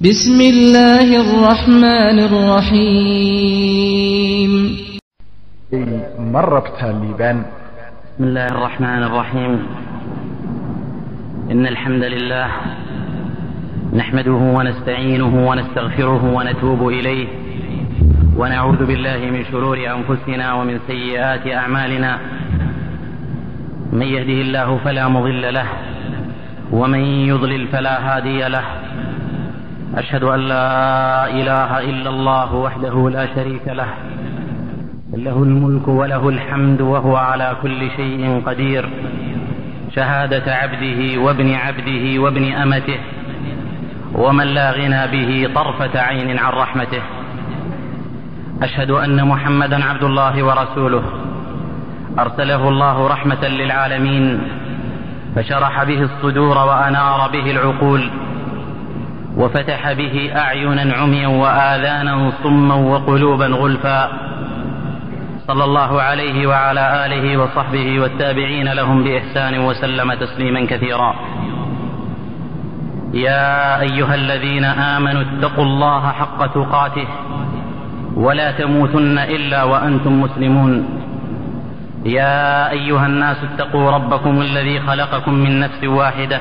بسم الله الرحمن الرحيم. مربتها الليبان. بسم الله الرحمن الرحيم. إن الحمد لله نحمده ونستعينه ونستغفره ونتوب إليه ونعوذ بالله من شرور أنفسنا ومن سيئات أعمالنا. من يهده الله فلا مضل له ومن يضلل فلا هادي له. أشهد أن لا إله إلا الله وحده لا شريك له، له الملك وله الحمد وهو على كل شيء قدير. شهادة عبده وابن عبده وابن أمته ومن لا غنى به طرفة عين عن رحمته. أشهد أن محمدا عبد الله ورسوله أرسله الله رحمة للعالمين، فشرح به الصدور وأنار به العقول، وفتح به أعينا عميا وآذانا صما وقلوبا غلفا. صلى الله عليه وعلى آله وصحبه والتابعين لهم بإحسان وسلم تسليما كثيرا. يا أيها الذين آمنوا اتقوا الله حق تقاته ولا تموتن إلا وأنتم مسلمون. يا أيها الناس اتقوا ربكم الذي خلقكم من نفس واحدة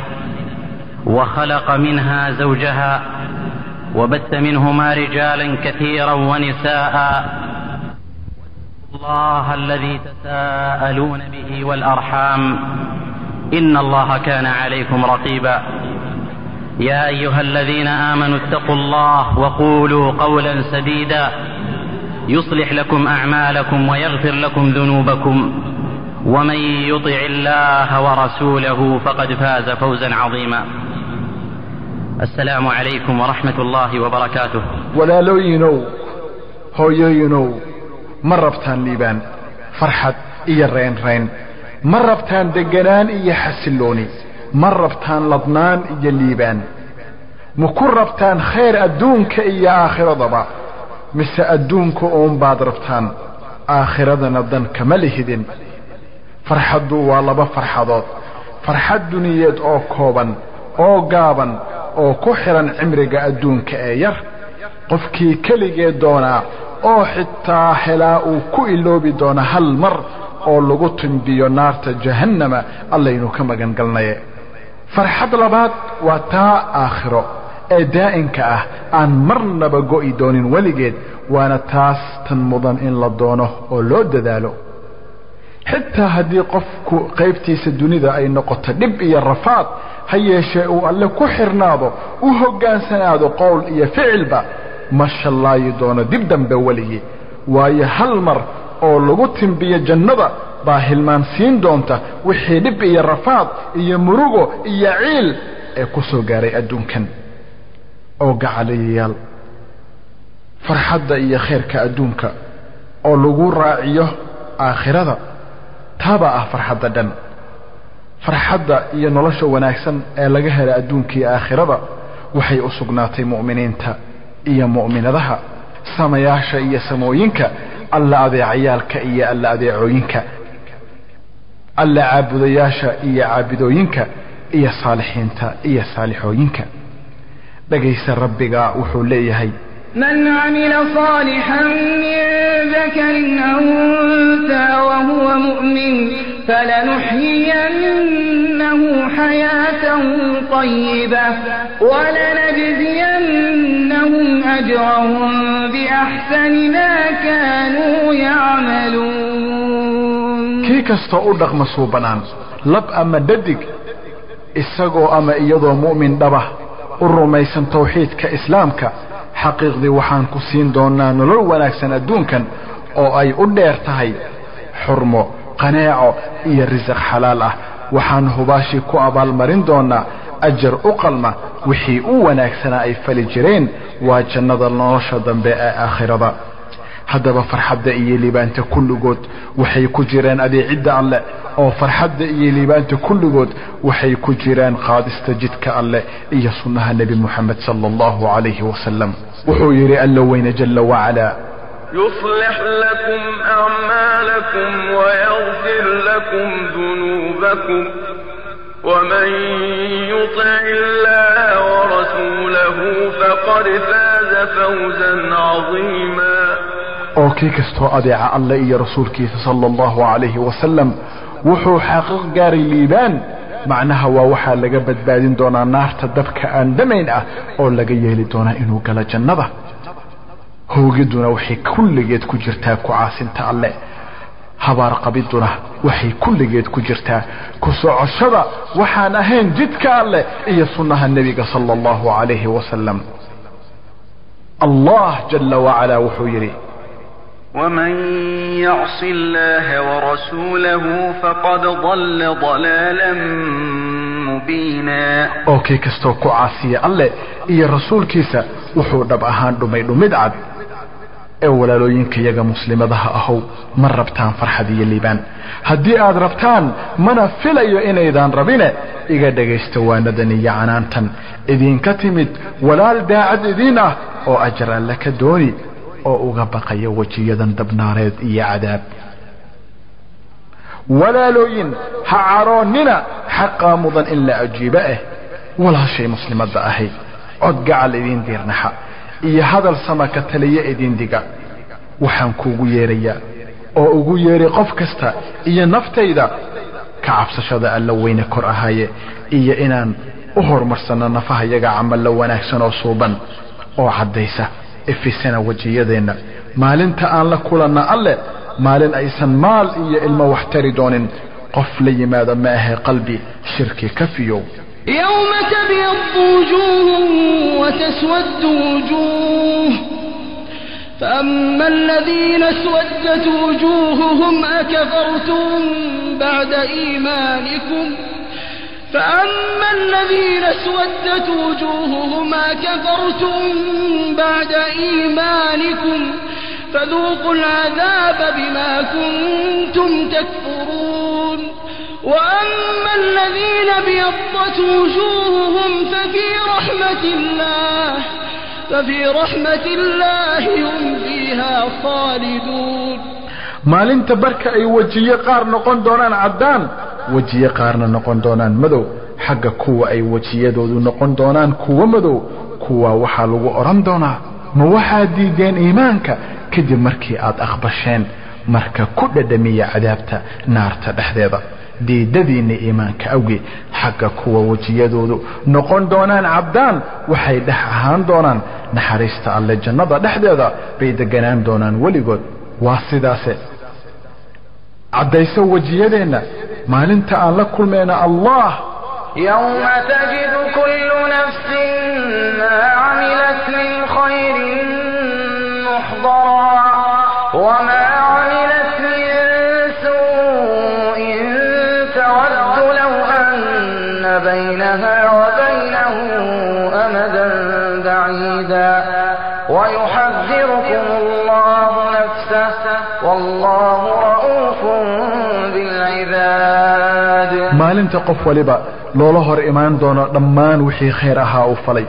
وخلق منها زوجها وبث منهما رجالا كثيرا ونساء. الله الذي تساءلون به والأرحام إن الله كان عليكم رقيبا. يا أيها الذين آمنوا اتقوا الله وقولوا قولا سديدا يصلح لكم أعمالكم ويغفر لكم ذنوبكم، ومن يطع الله ورسوله فقد فاز فوزا عظيما. السلام عليكم ورحمة الله وبركاته. ولا لوينو هويينو مربتان ليبان فرحت إيا رين مربتان دقنان إيا حسلوني مربتان لضنان إيا الليبان مكربتان خير أدونك إيا آخر ضبا مس أدونك أم بعد ربتان آخر ضن كملهدن فرحدو والله فرحضات فرحد دنيات أو كوبا أو قابا oo ku xiran cimriga adduunka ee yar. qofkii keligee doonaa oo xitaa helaa uu ku iloobi doona hal mar oo lagu tunbiyo naarta jahannama, allaynu ka magan galnaye. farxad labaad waa taa aakhiro ee daa'inka ah aan marnaba go'i doonin weligeed, waana taas tan mudan in la doono oo loo dadaalo. xitaa haddii qofku qaybtiisa dunida ay noqoto dhib iyo rafaad, ha yeeshee uu alle ku xirnaado, u hoggaansanaado qowl iyo ficilba, ma shallaayi doono dib dambe weligii. waayo hal mar oo lagu timbiyo jannada baa hilmaansiin doonta wixii dhib iyo rafaad iyo murugo iyo ciil ee ku soo gaaray adduunkan. oo gacalayayaal, farxadda iyo khayrka adduunka oo lagu raaciyo aakhirada, taaba ah farxadda dhan. farxadda iyo nolosha wanaagsan ee laga hela adduunkii aakhirada waxay u sugnaatay mu'miniinta iyo mu'minadaha, samayaasha iyo samooyinka, alla adeecayaalka iyo alla adeecooyinka, alla caabudayaasha iyo caabidooyinka, iyo saalixiinta iyo saalixooyinka. dhagaysa rabbiga wuxuu leeyahay: من عمل صالحا من ذكر أو أنثى وهو مؤمن فلنحيينه حياة طيبة ولنجزينهم أجرهم بأحسن ما كانوا يعملون. كي كستا أردق مصوبنان لب أما ددق إساقو أما إيضو مؤمن دبه الرميسا توحيد كإسلامك xaqiiqdii waxaan ku siin doonaa nolol wanaagsan adduunkan oo ay u dheer tahay xurmo, qanaaco iyo risaq xalaal ah. waxaan hubaashii ku abaalmarin doonaa ajar u qalma wixii u wanaagsanaa ay fali jireen, waa jannada nolosha dambe ee aakhirada. haddaba farxadda iyo liibaanta kulligood waxay ku jiraan adeecidda alle, oo farxadda iyo liibaanta kulligood waxay ku jiraan qaadista jidka alle iyo sunnaha nebi muxamed sala allahu calayhi wasalam. wuxuu yidhi alla weyne jalla wacalaa: يصلح لكم أعمالكم ويغفر لكم ذنوبكم ومن يطع الله ورسوله فقد فقد فاز فوزا عظيما oo kii kastoo adeeca alle iyo rasuulkiisa sallallahu alayhi wasallam wuxuu xaqiiq gaaray liibaan macnaha waa waxa laga badbaadin doonaa naarta dabka aan damayn ah oo laga yeeli doonaa inuu galo jannada hoogiduna waxay kulligeed ku jirtaa ku caasinta alle habaar qabiduna waxay kulligeed ku jirtaa ku socoshada waxaan ahayn jidka alle iyo sunnaha nabiga sallallahu alayhi wasallam Allah jalla wa ala wuxuu yiri ومن يعص الله ورسوله فقد ضل ضلالا مبينا اوكي كستو ku caasiya alle iyo rasuulkiisa wuxuu dhab ahaan dhumid cad ee walaalooyinka iyaga muslimadaha ahow ma rabtaan farxad iyo liibaan haddii aad rabtaan mana filayo inaydan rabine iga dhagaysta waanadan iyo canaantan idinka timid walaal daacad idin ah oo ajr alle ka dooni oo uga baqaya wajiyadan dabnaareed iyo cadaab walaalooyin ha caroonina xaqa mudan in la ajiiba walaashay muslimada ahay cod gacal idin diirnaxa iyo hadal samaka taliye idin diga waxaan kuugu yeerayaa oo ugu yeeray qof kasta iyo naftayda ka cabsashada alla weyne kor ahaye iyo inaan u horumarsano nafahayaga camal la wanaagsan oo suuban oo cadaysa ifisana wajiyadeena maalinta aan la kulanna alle maalin aysan maal iyo ilmo wax tari doonin qof la yimaado ma ahe qalbi shirki kafiyo يوم تبيض وجوه وتسود وجوه فأما الذين اسودت وجوههم أكفرتم بعد إيمانكم فأما الذين اسودت وجوههم أكفرتم بعد إيمانكم فذوقوا العذاب بما كنتم تكفرون وأما الذين ابيضت وجوههم ففي رحمة الله هم فيها خالدون maalinta barka ay wajiye qaar noqon doonaan cadaan wajiye qaarna noqon doonaan madow xagga kuwa ay wajiyadoodu noqon doonaan kuwa madow kuwa waxa lagu oran doonaa ma waxa diideen iimaanka kadib markii aad aqbasheen marka ku dhadhamiya cadaabta naarta dhexdeeda diidadiina iimaanka awgi xagga kuwa wajiyadoodu noqon doonaan cadaan waxay dhex ahaan doonaan naxariista alle jannada dhexdeeda bay deganaan doonaan weligood waa sidaase caddayso wajiyadeena maalinta aan la kulmayna Allah يوم تجد كل نفس ما عملت من خير محضرا وما عملت من سوء تود لو أن بينها وبينه أمدا بعيدا ويحذركم الله نفسه والله رؤوف بالعباد maalinta qof waliba loola hor imaan doono dhammaan wixii khayr ahaa uu falay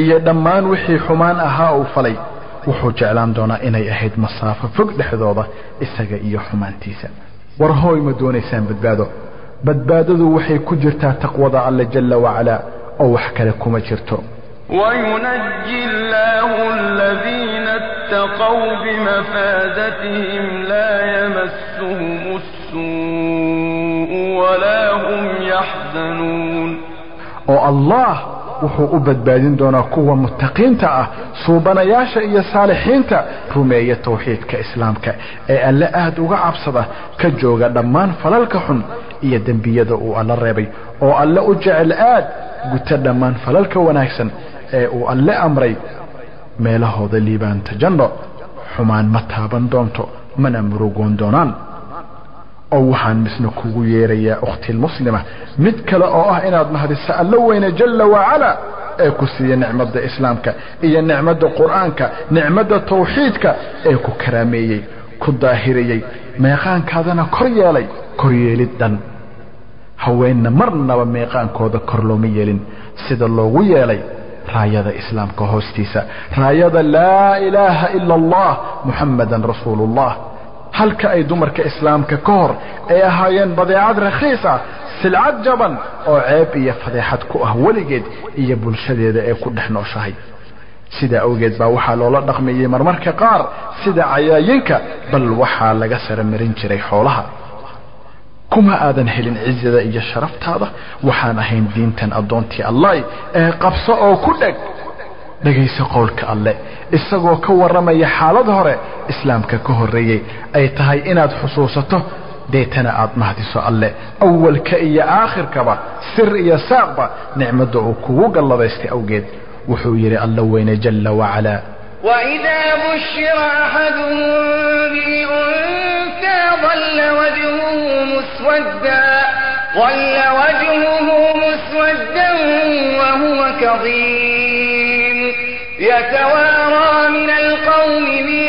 iyo dhammaan wixii xumaan ahaa uu falay wuxuu jeclaan doonaa inay ahayd masaafo fog dhexdooda isaga iyo xumaantiisa war hooy ma doonaysaan badbaadadu waxay ku jirtaa taqwada alle jalla wa ala oo wax kale kuma jirto وينجي الله الذين اتقوا بمفازتهم لا يمسهم السوء ولا هم يحزنون oo Allah wuxuu u badbaadin doonaa kuwa muttaqiinta ah suubanayaasha iyo saalixiinta rumeeya tawxiidka islaamka ee alle aad uga cabsada ka jooga dhammaan falalka xun iyo dambiyada uu alla reebay oo alle u jecel aad guta dhammaan falalka wanaagsan ee uu alle amray meelahooda liibaanta janno xumaan ma taaban doonto mana murugoon doonaan oo waxaan misna kugu yeerayaa ukhti muslima mid kale oo ah inaad mahadiso alla weyne jalla wa ala ee ku siiya nicmada islaamka iyo nicmada quraanka nicmada tawxiidka ee ku karaameeyay ku daahiriyay meeqaankaadana kor yeelidan haweenna marnaba meeqaankooda kor looma yeelin sida loogu yeelay raayada islaamka hoostiisa raayada laa ilaaha illa allah muhammadan rasuulullah halka ay dumarka islaamka ka hor ay ahaayeen badeecad rakhiis ah silcad jaban oo ceeb iyo fadeexad ku ah weligeed iyo bulshadeeda ee ku dhex nooshahay sida awgeed baa waxaa loola dhaqmayay marmarka qaar sida cayaayinka bal waxaa laga saramarin jiray xoolaha kuma aadan helin cizada iyo sharaftaada waxaan ahayn diintan adoontii Allah ee qabso oo ku dhag dhagayso qowlka alle isagoo ka waramaya xaalad hore islaamka ka horeeyay ay tahay inaad xusuusato deetana aad mahdiso alle awalka iyo aakhirkaba sir iyo saaqba nicmada uu kugu galladaystay awgeed wuxuu yiri alla weyne jalla wa ala وإذا بشر أحدهم بالأنثى ظل وجهه مسودا وهو كظيم يتوارى من القوم من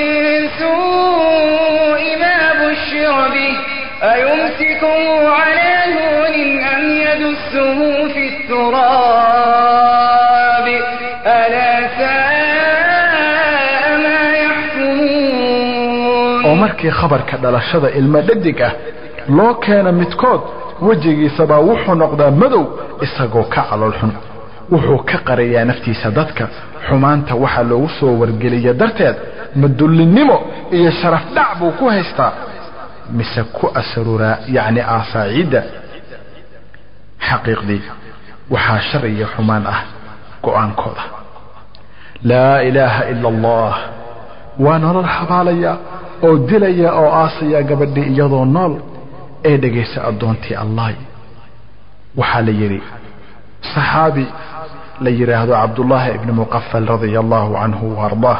سوء ما بشر به أيمسكه على هون أم يدسه في التراب ألا ساء ما يحكمون ومركي خبر كدلشده المددق loo keena midkood wajigiisa baa wuxuu noqdaa madow isagoo ka caloolxun wuxuu ka qariyaa naftiisa dadka xumaanta waxa loogu soo wargeliya darteed madullinimo iyo sharaf dhac buu ku haystaa mise ku asrura yaani aasaacida xaqiiqdii waxaa shar iyo xumaan ah go'aankooda laa ilaaha illa allah waa nolol xabaalaya oo dilaya oo aasaya gabadhii iyadoo nool ee dhageysa adoontii Allah waxaa la yiri saxaabi la yiraahdo Abdullah ibn Muqaffal radiyallahu anhu warda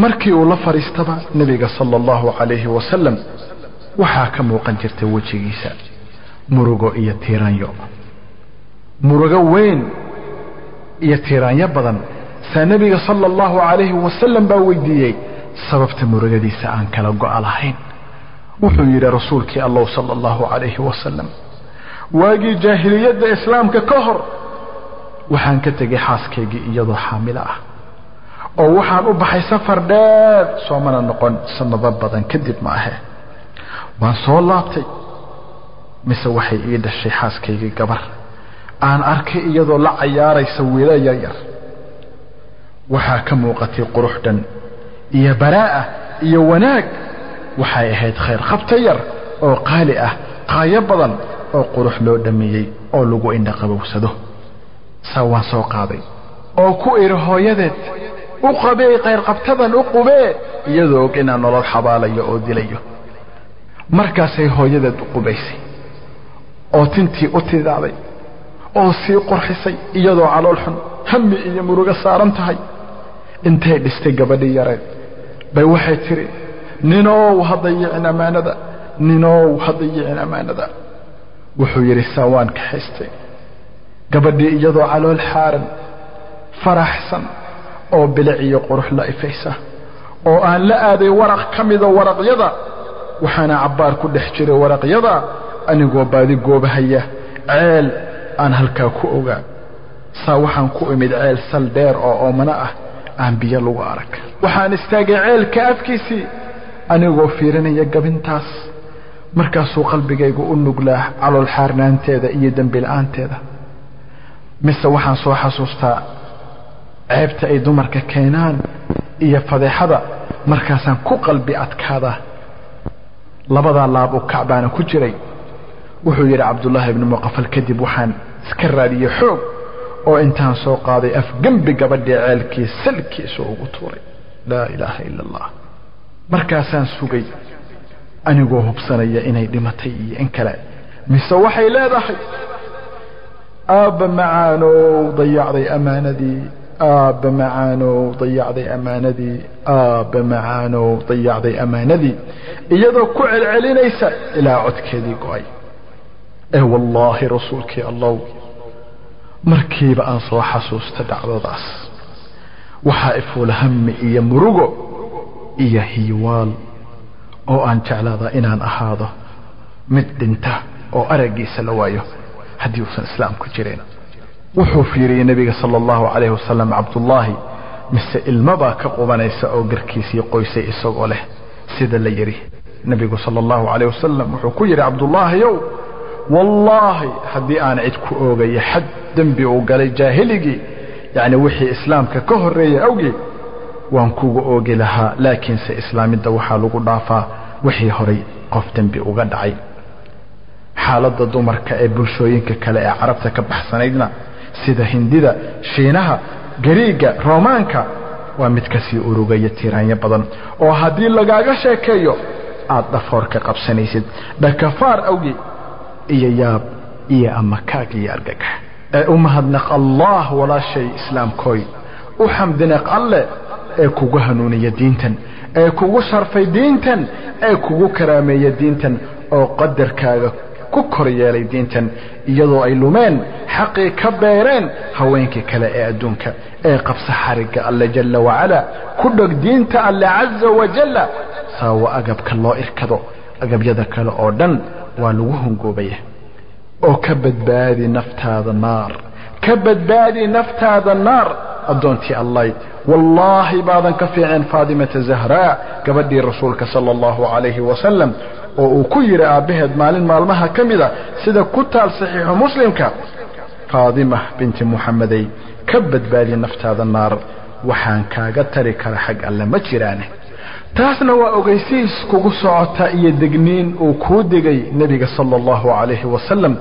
markii uu la fariistaba nabiga sallallahu alayhi wa sallam waxaa ka muuqan jirtay wajigiisa murugo iyo tiiraanyo murugo weyn iyo tiiraanyo badan nabiga sallallahu alayhi wa sallam baa weydiiyay sababta murugadiisa aan kala go'o lahayn wuxuu yiri rasuulkii Allah sallallahu alayhi wa sallam waagi jaahiliyada islaamka ka hor waxaan ka tagay xaaskaygii iyadoo xaamil ah oo waxaan u baxay safar dheer soo mana noqon sanado badan kadib ma aha waan soo laabtay mise waxay ii dhashay xaaskaygii gabar aan arkay iyadoo la ciyaaraysa wiilal yar waxaa ka muuqatay quruxdan iyo baraa iyo wanaag waxay ahayd khayr qabta yar oo qaali ah qaaya badan oo qurux loo dhameeyay oo lagu indha qabowsado sawaan soo qaaday oo ku iri hooyadeed u qabay khayr qabtadan u qubee iyadoo inaan nolol xabaalayo oo dilayo markaasay hooyadeed u qubaysay oo tintii u tidaaday oo sii qurxisay iyadoo calool xun hammi iyo muruga saaran tahay intay dhistay gabadhii yareed bay waxay tiri ninoo hadayeen amaanada wuxuu yiri sawaan ka haystay gabadhii iyadoo calool xaaran faraxsan oo bilic iyo qurux la ifaysa oo aan la aaday waraq kamida waraqyada waxaana cabbaar ku dhex jiray waraqyada anigoo baadi goobahaya ceel aan halkaa ku ogaa saa waxaan ku imid ceel sal dheer oo oomana ah aan biyo lagu arag waxaan istaagay ceelka afkiisii anigoo fiirinaya gabintaas markaasuu qalbigaygu u nuglaa calool xaarnaanteeda iyo dambi la'aanteeda mise waxaan soo xasuustaa ceebta ay dumarka keenaan iyo fadeexada markaasaan ku qalbi adkaada labada laab oo kacbaana ku jiray wuxuu yiri Abdullah ibn Muqaffal kadib waxaan iska raadiyay xoog oo intaan soo qaaday af gambi gabadhii ceelkii salkiisa ugu tuuray la ilaaha illa Allah markaasaan sugay anigoo hubsanaya inay dhimatay iyo in kale mise waxay leedahay aaba macaano dayacday amaanadii aaba macaano dayacday amaanadii aaba macaano dayacday amaanadii iyadoo ku celcelinaysa ilaa codkeedii go'ay wallahi rasuulkii Allah markiiba aan soo xasuusta dhacdadaas waxaa ifuula hammi iyo murugo iyo hiiwaal oo aan jeclaada inaan ahaado mid dhinta oo aragiisa la waayo haddii uusan islaamku jirin wuxuu fiiriyay nabiga sallallahu alayhi wasallam Abdullah mise ilmaba ka qubanaysa oo garkiisii qoysay isagoo leh sida la yiri nabiga sallallahu alayhi wasallam wuxuu ku yiri Abdullah yow wallahi haddii aan cid ku oogay xad dambi oo galay jaahiligi يعني وحي إسلامك كهرية أوجي وانكوغو أوجي لها لكن سإسلام الدوحة لغو ضعفا وحي هري قفتن بأغد عي حالة دمرك أي بلشوينك كلا عربتك بحسنيدنا سيدا هنديدا شينها قريقة رومانكا ومتكسي أوروغية تيرانيا بدن وهدي لغاقا شاكيو أدفورك قبسانيسيد دكفار أوجي إيا ياب إيا أمكاك يارقك أمهدنق الله ولا شيء إسلام كوي وحمدنق الله كوغو هنونية دينتن كوغو شرفي دينتن كوغو كرامية دينتن أو قدر كاغا كوكوريا لي دينتن يضو أي لومين حقي كبيرين هوينك كلا أدونك قبس حرق الله جل وعلا كدك دينت الله عز وجل ساوى أقبك الله إركضو أقب يدك الأردن ولوهم قوبيه أو كبد بادي نفت هذا النار كبد بادي نفت هذا النار أدونتي الله والله بعضا كفي عن فاطمة الزهراء كبدي رسولك صلى الله عليه وسلم وكير أبهد مال مالمها كمذا سيدا كتال صحيح مسلمك فاطمة بنت محمدي كبد بادي نفت هذا النار وحان كاغا تريك حق ألا مجرانه taasna waa ogeysiis kugu socota iyo degniin uu ku digay nabiga sallallahu alayhi wasallam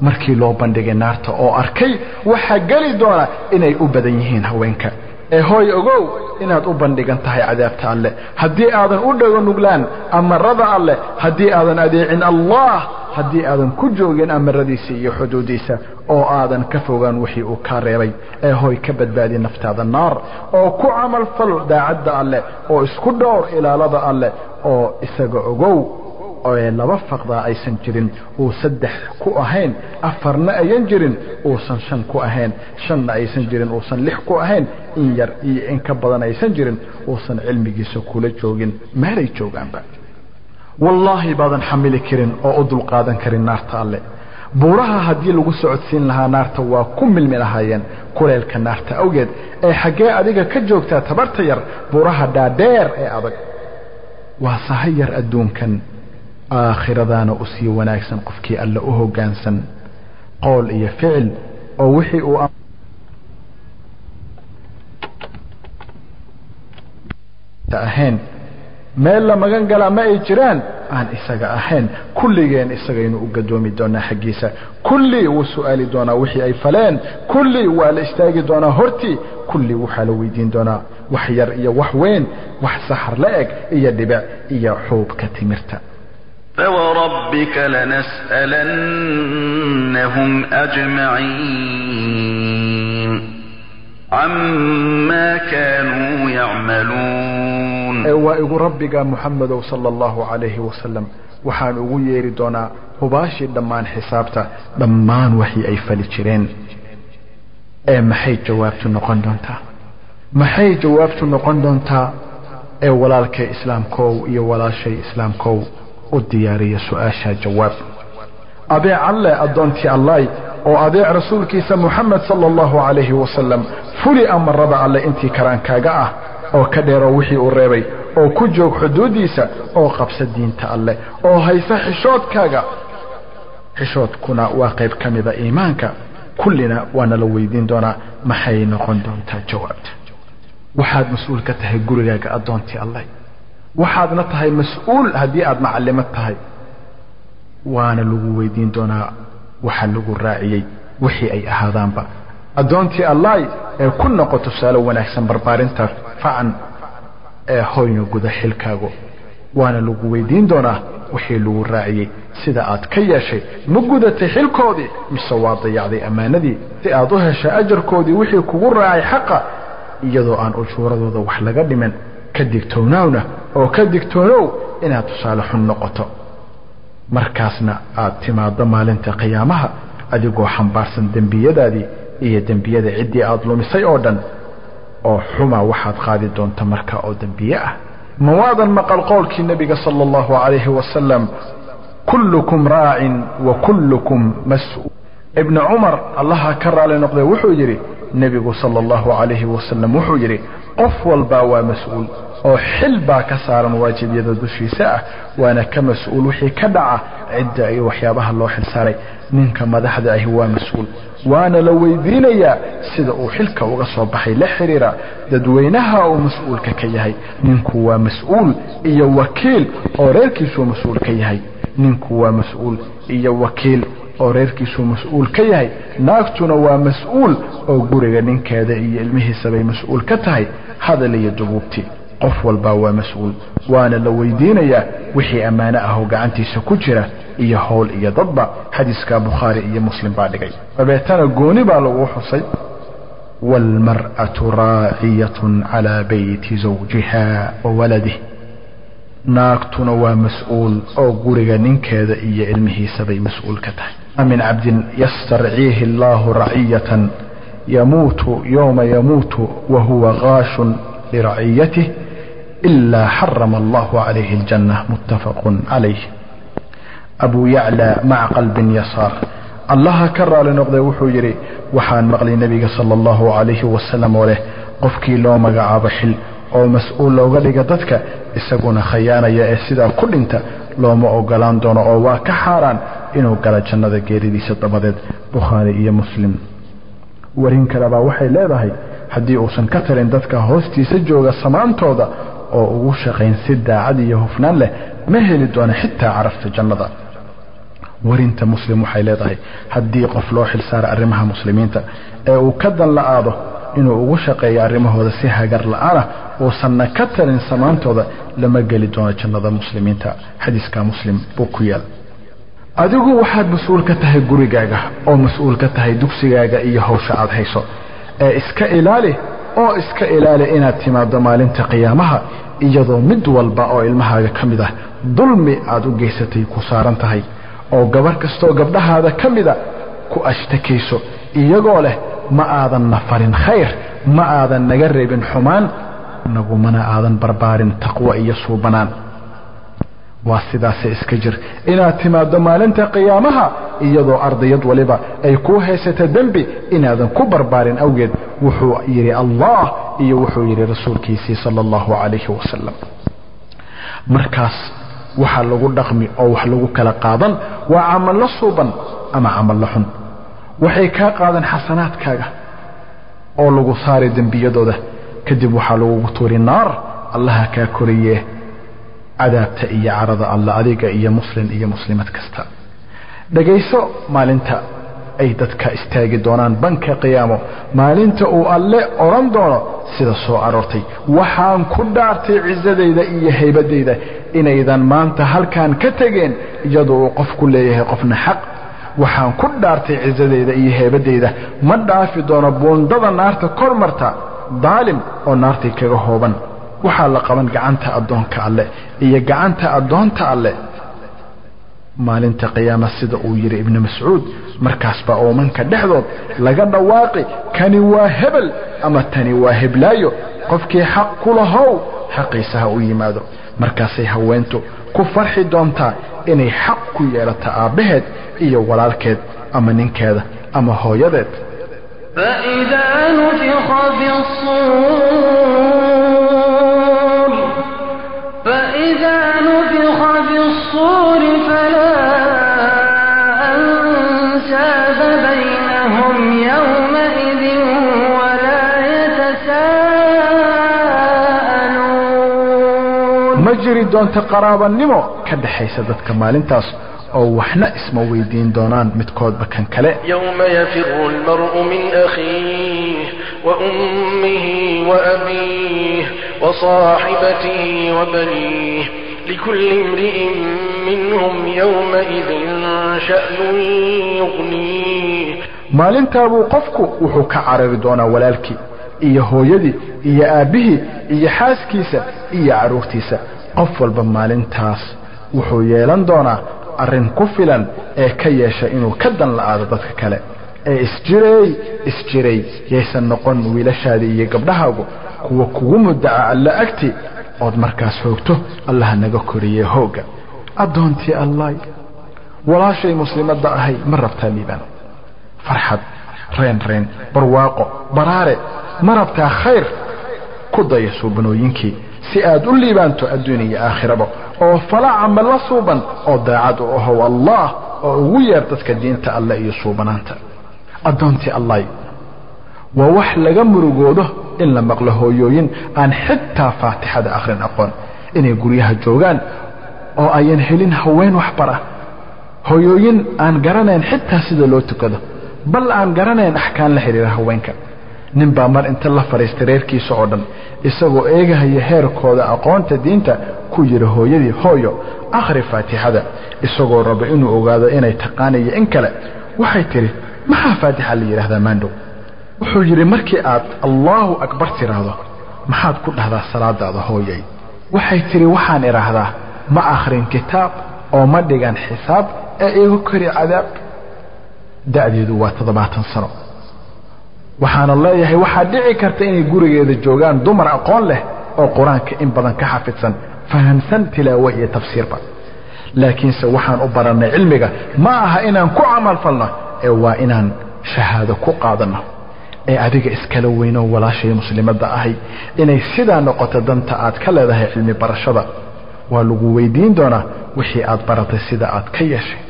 markii loo bandhigay naarta oo arkay waxa gali doona inay u badan yihiin haweenka hooy ogow inaad u bandhigan tahay cadaabta alle haddii aadan u dhago nuglaan amarada alle haddii aadan adeecin allah haddii aadan ku joogin amaradiisa iyo xuduudiisa oo aadan ka fogaan wixii uu ka reebay hooy ka badbaadi naftaada naar oo ku amal fal daacadda alle oo isku dhowr ilaalada alle oo isaga ogow oo laba faqda aysan jirin oo saddex ku ahayn afarna ayan jirin oo shan ku ahayn shanna aysan jirin oo lix ku ahayn in yar iyo in ka badan aysan jirin oo cilmigiisa kula joogin meelay joogaanba wallahi badan xamili karin oo u dul qaadan karin naarta alle buuraha hadii lagu socodsiin lahaa naarta waa ku milmi lahaayeen kuleelka naarta awgeed xagee adiga ka joogtaa tabarta yar buuraha dhaadheer adag waa sahayar adduunkan آخردان أسي وناكسن قفكي ألا أهوغانسن قول إيا فعل أو وحي تأهين ميلا مغان قلا ما إجران aan isaga ahayn kulligeen isagaynu u gadoomi doonaa xaqiisa kulli uu su'aali doonaa wixii ay faleen kulli waa la istaagi doonaa horti kulli waxa la weydiin doonaa wax yar iyo wax weyn wax saxar la eg iyo dhibic iyo xuub ka timirta فوربك لنسألنهم أجمعين عما كانوا يعملون وإغو ربك محمد صلى الله عليه وسلم وحان أغو ييري دونا هباشي دمان حسابته دمان وحي أي فلتشرين محي جوابت نقن دونتا محي جوابت نقن دونتا ولالك إسلام كو ولا شيء إسلام كو الديارية سؤاشا جواب أبيع الله أدونتي الله وأبيع رسولك محمد صلى الله عليه وسلم فلي أمر رضا الله انتي كران كاقاه أو كدير وحي الربي أو كجوك حدوديسا أو قبس الدين تأله أو هيسا حشود كاقا حشود كنا واقب كمذا إيمانك كلنا وانا لويدين دونا محي نقون دون تجوابت وحاد مسؤول كتهي قريقا أدونتي الله waxaad na tahay mas'uul hadii aad macallimad tahay waana lagu weydiin doonaa waxa lagu raaciyay wixii ay ahaadaanba adoontii allah ee ku noqoto saalo wanaagsan barbaarinta facan hooyno guda xilkaago waana lagu weydiin doonaa wixii lagu raaciyay sida aad ka yeeshay ma gudatay xilkoodii mise waa dayacday amaanadii si aad u heshay ajarkoodii wixii kugu raacay xaqa iyadoo aan ujuuradooda wax laga dhiman كدكتوناونا أو كدكتونو إنها تصالح النقطة مركزنا تماد مالنت قيامها أدقو حنبارسن دنبية دادي إيه دنبية دا عدي أظلمي سيئودا أو حما واحد قادي دون تمركا أو دنبية مواضا مقال قول كي النبي صلى الله عليه وسلم كلكم راع وكلكم مسؤول ابن عمر الله كرر لنقضي وحجري nebigu sallallahu alayhi wasallam wuxuu yiri qof walba waa mas'uul oo xil baa ka saaran waajibiyada dushiisa ah waana ka mas'uul wixii ka dhaca cidda ay waxyaabaha loo xil saaray ninka madaxda ah waa mas'uul waana la weydiinayaa sida uu xilka uga soo baxay la xiriira dadweynaha uu mas'uulka ka yahay ninku waa mas'uul iyo wakiil oo reerkiisu mas'uul ka yahay ninku waa mas'uul iyo wakiil oo reerkiisu mas'uul ka yahay naagtuna waa mas'uul oo guriga ninkeeda iyo ilmihiisa bay mas'uul ka tahay hadal iyo dubuubti qof walba waa mas'uul waana la weydiinayaa wixii amaana ah oo gacantiisa ku jira iyo howl iyo dadba xadiiska Bukhari iyo Muslim baa dhigay babeetana gooni baa lagu xusay wal mar'atu ra'iyatun ala bayti zawjiha wa waladihi naagtuna waa mas'uul oo guriga ninkeeda iyo ilmihiisa bay mas'uul ka tahay min abdin yastar'ihi Allahu ra'iyatan yamutu yawma yamutu wa huwa ghashun لرعيته إلا حرم الله عليه الجنة متفق عليه أبو يعلى مع قلب يسار الله كرر لنقضي وحجري وحان مغلي النبي صلى الله عليه وسلم وله قفكي لو مقعاب حل أو مسؤول لو غلق ضدك إساقون خيانا يا إسيدا كل انت لو ما أقلان دون أو كحاران إنه قال جنة غيري دي ستبادد بخاري يا مسلم ورين كربا وحي لا رهي haddii uusan ka tarin dadka hoostiisa jooga samaantooda oo ugu shaqayn si daacad iyo hufnaan leh ma heli doona xitaa carafta jannada warinta muslim waxay leedahay haddii qof loo xil saaro arrimaha muslimiinta ee uu ka dan la'aado inuu ugu shaqeeyo arrimahooda si hagar la'aan ah uusan ka tarin samaantooda lama geli doono jannada muslimiinta xadiiska muslim buu ku yaal adigu waxaad mas'uul ka tahay gurigaaga oo mas'uul ka tahay dugsigaaga iyo hawsha aad hayso iska ilaali inaad timaado maalinta qiyaamaha iyadoo mid walba oo ilmahaaga kamid ah dulmi aad u geysatay ku saaran tahay oo gabar kastoo gabdhahaada kamida ku ashtakayso iyagoo leh ma aadan nafarin khayr ma aadan naga reebin xumaan nagumana aadan barbaarin taqwa iyo suubanaan waa sidaas iska jir inaad timaado maalinta qiyaamaha iyadoo ardayad waliba ay ku haysato dambi inaadan ku barbaarin awgeed wuxuu yiri Allah iyo wuxuu yiri rasuulkiisa sallallahu alayhi wasallam markaas waxa lagu dhaqmi oo wax lagu kala qaadan waa amal suuban ama amal xun waxay ka qaadan xasanaadkaaga oo lagu saari dambiyadooda kadib waxa lagu tuuri naar Allah ka koriye عذابت إيا عرض الله عليك إيا مسلم إيا مسلمات كستا dhagayso maalinta ay dadka istaagi doonaan banka qiyaamo maalinta uu alle oran doono sida soo aroortay waxaan ku dhaartay ciisadeyda iyo haybadeyda inaydan maanta halkaan ka tageen iyadoo qof ku leeyahay qofna xaq waxaan ku dhaartay ciisadeyda iyo haybadeyda ma dhaafi doono boondada naarta kormarta daalim oo naartii kaga hooban waxaa la qaban gacanta adoonka alle iyo gacanta adoonta alle maalinta qiyaama sida uu yiri ibn mas'uud markaas baa oomanka dhexdood laga dhawaaqi kani waa hebel ama tani waa heblaayo qofkii xaq ku lahow xaqiisa u yimaado markaasay haweentu ku farxi doontaa inay xaq ku yeelato aabaheed iyo walaalkeed ama ninkeeda ama hooyadeed فإذا نفخ بالصور فلا أنساب بينهم يومئذ ولا يتساءلون مجري دون تقرابا نمو كدحيس ددك مالنتاس أو وحنا اسمه ويدين دونان متكود بكن كلا يوم يفر المرء من أخيه وأمه وأبيه وصاحبته وبنيه لكل امرئ منهم يومئذ شأن يغنيه maalinta buu qofku wuxuu ka carari doonaa walaalkii iyo hooyadii iyo aabihi iyo xaaskiisa iyo caruurtiisa qof walba maalintaas wuxuu yeelan doonaa arrin ku filan ee ka yeesha inuu ka dan la'aado dadka kale ee isjiray yaysan noqon wiilashaadii iyo gabdhahaagu kuwa kugu muddaca alla agti ood markaas hoogto Allah naga koriye hooga adoontii Allah walaashay muslimadda ahay ma rabtaa liibaan farxad reen barwaaqo baraare marabtaa khayr ku daya suubanooyinkii si aad u liibaanto adduun iyo aakhiraba oo fala camal la suuban oo daacad u ahow allah oo ugu yeer dadka diinta alle iyo suubanaanta addoontii allah waa wax laga murugoodo in la maqlo hooyooyin aan xitaa faatixada akhrin aqoon inay guryaha joogaan oo ayan helin haween waxbara hooyooyin aan garanayn xitaa sida loo tukado bal aan garanayn axkaan la xiriira haweenka nin baa mar inta la fariistay reerkiisa oo dhan isagoo eegahaya heerkooda aqoonta diinta ku yiri hooyadii hooyo akhri faatixada isagoo raba inuu ogaado inay taqaanayo in kale waxay tiri maxaa faatixa la yiraahdaa maandhow wuxuu yiri markii aad allahu akbar tiraahdo maxaad ku dhahdaa salaadaada hooyay waxay tiri waxaan iraahdaa ma akhrin kitaab oo ma dhigan xisaab ee igu kari cadaab da'deedu waa 70 sano waxaana leeyahay waxaa dhici karta inay gurigeeda joogaan dumar aqoon leh oo quraanka in badan ka xafidsan fahamsan tilaawo iyo tafsiirba laakiinse waxaan u baranay cilmiga ma aha inaan ku camal falno ee waa inaan shahaado ku qaadano ee adiga iskala weyno walaashay muslimadda ahay inay sidaa noqoto danta aad ka leedahay cilmi barashada waa lagu weydiin doonaa wixii aad baratay sida aad ka yeeshay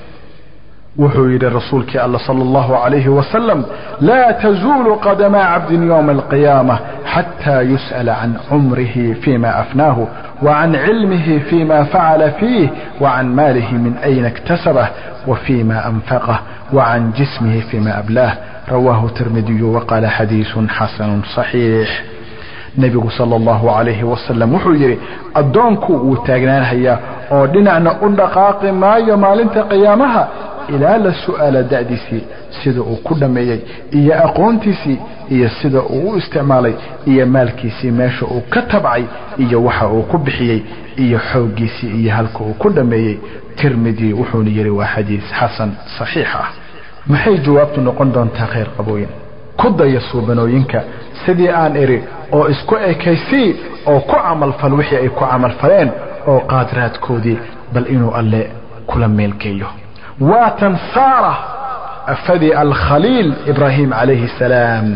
wuxuu yidhi rasuulkii alla sallallahu alayhi wasallam laa tazuulu qadama cabdin yawma alqiyaamah xataa yus'ala can cumrihi fima afnaahu وعن علمه فيما فعل فيه وعن ماله من أين اكتسبه وفيما أنفقه وعن جسمه فيما أبلاه رواه الترمذي وقال حديث حسن صحيح نبي صلى الله عليه وسلم وحجري الدونكو وتاجنان هيا ودنعنا أندقاق ما يمالنت قيامها إلى السؤال دادسي سيدا كل ميي إيا أقونتسي إيا سيدا استعمالي إيا مالكيسي ماشا كتبعي إيا وحا كبحيي إيا حوقيسي إيا هالكو كل ميي ترمذي وحوني يري وحديث حسن صحيحة maxay jawaabtu noqon doontaa khayr qabooyin ku daya suubanooyinka sidii aan iri oo isku ekaysi oo ku camal fal wixii ay ku camal faleen oo qaadiraadkoodii bal inuu alle kula meelkeeyo waa tansaara afadi al-khaliil ibrahim alayhi salaam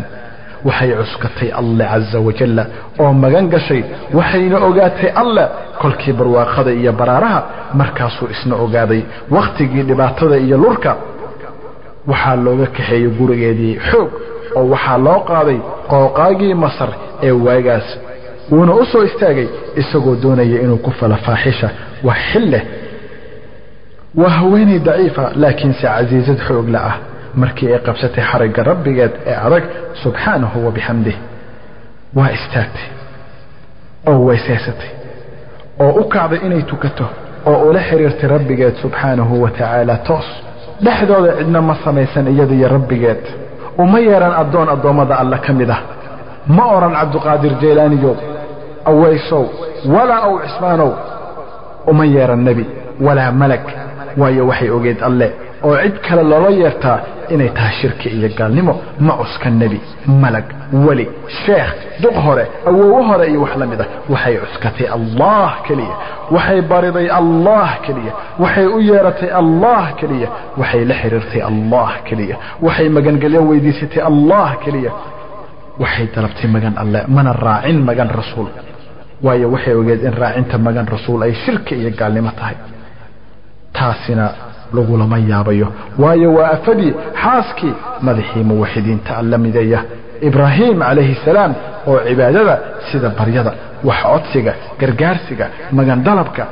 waxay cuskatay allah azza wa jalla oo magan gashay waxayna ogaatay allah kolkii barwaaqada iyo baraaraha markaasuu isna ogaaday waqtigii dhibaatada iyo lurka waxaa looga kaxeeyay gurigeedii xoog oo waxaa loo qaaday qooqaagii masar ee waagaas wuuna u soo istaagay isagoo doonaya inuu ku falo faaxisha wax xille waa haweeney daciifa laakiinse casiisad xoog la ah markii ay qabsatay xarigga rabbigeed ee adag subxaanahu wa bixamdih waa istaagtay oo weysaysatay oo u kacday inay tukato oo ula xiriirtay rabbigeed subxaanahu wa tacaala toos dhexdooda cidna ma samaysan iyada iyo rabbigeed uma yeeran addoon addoommada alle ka mid ah ma oran cabduqaadir jeylaaniyow aweysow walaa ow cismaanow uma yeeran nebi walaa malag waayo waxay ogeed alle oo cid kale loola yeertaa inay tahay shirki iyo gaalnimo ma cuska nebi malag weli sheekh duq hore awoowo hore iyo wax la mid ah waxay cuskatay allah keliya waxay bariday allah keliya waxay u yeeratay allah keliya waxay la xiriirtay allah keliya waxay magangelyo weydiisatay allah keliya waxay dalabtay magan alle mana raacin magan rasuul waayo waxay ogeed in raacinta magan rasuul ay shirki iyo gaalnimo tahay taasina lagulama yaabayo waayo waa afadii xaaskii madaxii muwaxidiinta alla mideeya ibraahim calayhi salaam oo cibaadada sida baryada wax codsiga gargaarsiga magan dalabka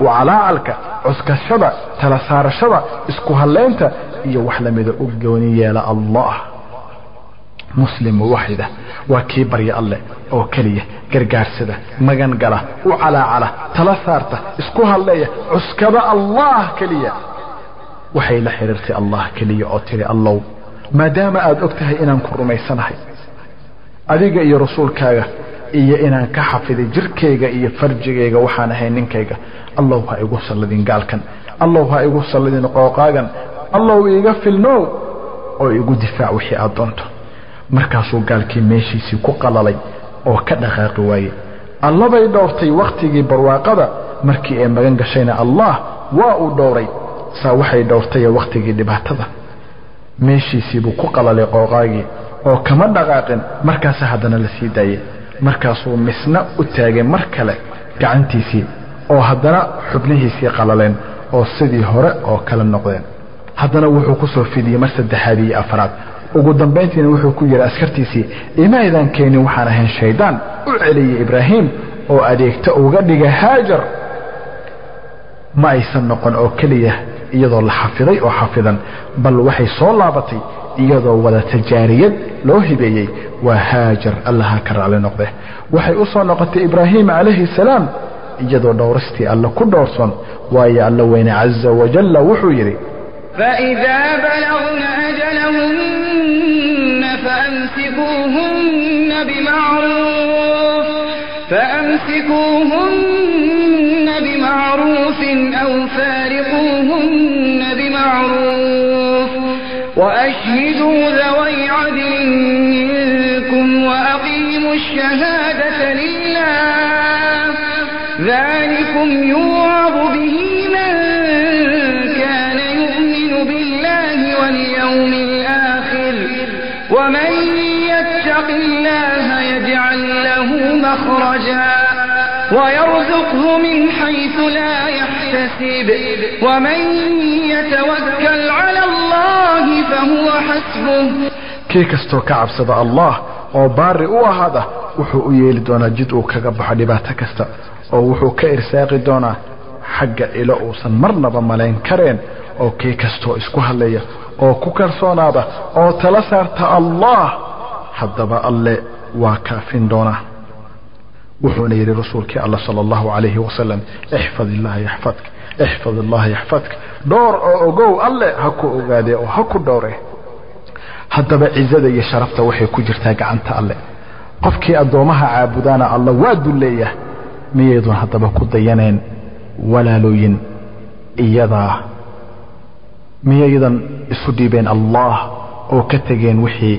wacalaacalka cuskashada tala saarashada isku halleynta iyo wax lamida u gooni yeela allah muslim waaxida waa kii barya alle oo keliya gargaarsada magan gala u calaacala tala saarta isku halleeya cuskada allah keliya waxay la xiriirtay allah keliya oo tiri allow maadaama aad og tahay inaan ku rumaysanahay adiga iyo rasuulkaaga iyo inaan ka xafiday jirkayga iyo farjigayga waxaan ahay ninkayga allow ha igu salladin gaalkan allow ha igu salladin qooqaagan allow iiga filnow oo igu difaac wixii aad doonto markaasuu gaalkii meeshiisii ku qalalay oo ka dhaqaaqi waayey allabay dhowrtay wakhtigii barwaaqada markii ay magan gashayna allah waa uu dhowray saa waxay dhowrtay wakhtigii dhibaatada meeshiisii buu ku qalalay qooqaagii oo kama dhaqaaqin markaas haddana la sii daayay markaasuu misna u taagay mar kale gacantiisii oo haddana xubnihiisii qalaleen oo sidii hore oo kala noqdeen haddana wuxuu ku soo fidiyey mar saddexaad iyo afraad ugu dambayntiina wuxuu ku yidhi askartiisii imaydaan keenin waxaan ahayn shaydaan u celiyey ibraahim oo adeegta uga dhigay haajar ma aysan noqon oo keliya iyadoo la xafiday oo xafidan bal waxay soo laabatay iyadoo wada tajaariyad loo hibeeyey waa haajar allaha ka raali noqde waxay u soo noqotay ibraahim calayhi salaam iyadoo dhowristii alle ku dhowrson waayo alla weyne caza wajalla wuxuu yidhi فإذا بلغن أجلهن فأمسكوهن بمعروف أو فارقوهن بمعروف وأشهدوا ذوي عدل منكم وأقيموا الشهادة لله ذلكم يوعظ به من كان يؤمن بالله واليوم الآخر ومن يتق الله يجعل له مخرجا ويرزقه من حيث لا يحتسب ومن يتوكل على الله فهو حسبه kii kastoo ka cabsada allah oo baari u ahaada wuxuu u yeeli doonaa jid uu kaga baxo dhibaato kasta oo wuxuu ka irsaaqi doonaa xagga ilo uusan marnaba malayn kareen oo kii kastoo isku hadlaya oo ku kalsoonaada oo tala saarta allah haddaba alle waa kaafin doonaa wuxuuna yidhi rasuulkii alla sala allahu calayhi wasalam ixfad illaha yaxfadka ixfad illaha yaxfadka dhowr oo ogow alle ha ku ogaadee oo ha ku dhowre haddaba cizada iyo sharafta waxay ku jirtaa gacanta alle qofkii addoomaha caabudaana alla waa dulleeya miyaydun haddaba ku dayaneen walaalooyin iyadaa miyaydan isu dhiibeen allah oo ka tegeen wixii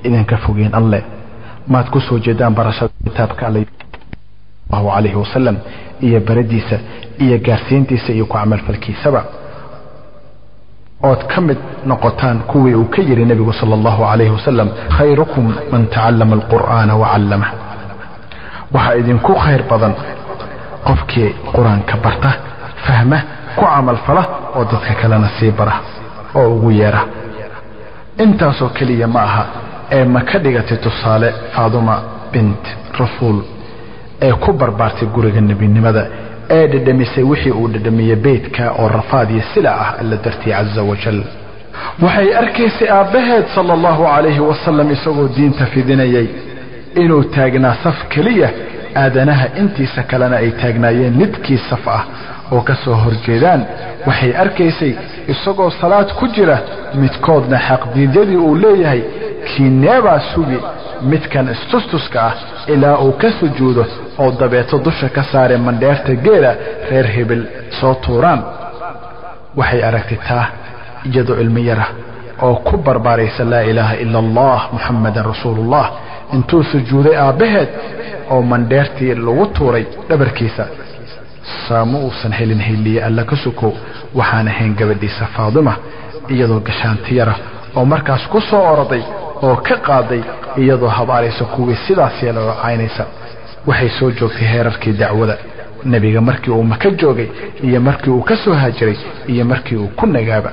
idinka fogeen alle maad ku soo jeedaan barashada kitaabka alle sallallahu calayhi wasallam iyo baradiisa iyo gaarsiintiisa iyo ku camalfalkiisaba ood ka mid noqotaan kuwii uu ka yidhi nebigu sala allahu calayhi wasalam khayrukum man tacallama alqur'aana wacallama waxaa idinku khayr badan qofkii qur-aanka barta fahma ku camalfala oo dadka kalena sii bara oo ugu yeera intaasoo keliya ma aha ee ma ka dhigatay tusaale faaduma bint rasuul ee ku barbaartay guriga nebinimada ee dhadhamisay wixii uu dhadhamiyey beydka oo rafaad iyo silac ah alla dartii caza wajal waxay arkaysay aabbaheed sala allahu calayhi wasalam isagoo diinta fidinayay inuu taagnaa saf keliya aadanaha intiisa kalena ay taagnaayeen lidkii saf ah oo ka soo horjeedaan waxay arkaysay isagoo salaad ku jira midkoodna xaqdiidyadii uu leeyahay kiineebaa sugi midkan istustuska ah ilaa uu ka sujuudo oo dabeeto dusha ka saare mandheerta geela reer hebel soo tuuraan waxay aragtay taa iyadoo ilmi yara oo ku barbaaraysa laa ilaaha ila allah muxammadan rasuulullah intuu sujuuday aabbaheed oo mandheertii lagu tuuray dhabarkiisa saamo uusan helin hiliye alla ka sukow waxaan ahayn gabadhiisa faadima iyadoo gashaanti yara oo markaas ku soo oroday oo ka qaaday iyadoo habaaraysa kuwii sidaas yeela oo caynaysa waxay soo joogtay heerarkii dacwada nebiga markii uu maka joogay iyo markii uu ka soo haajiray iyo markii uu ku nagaaba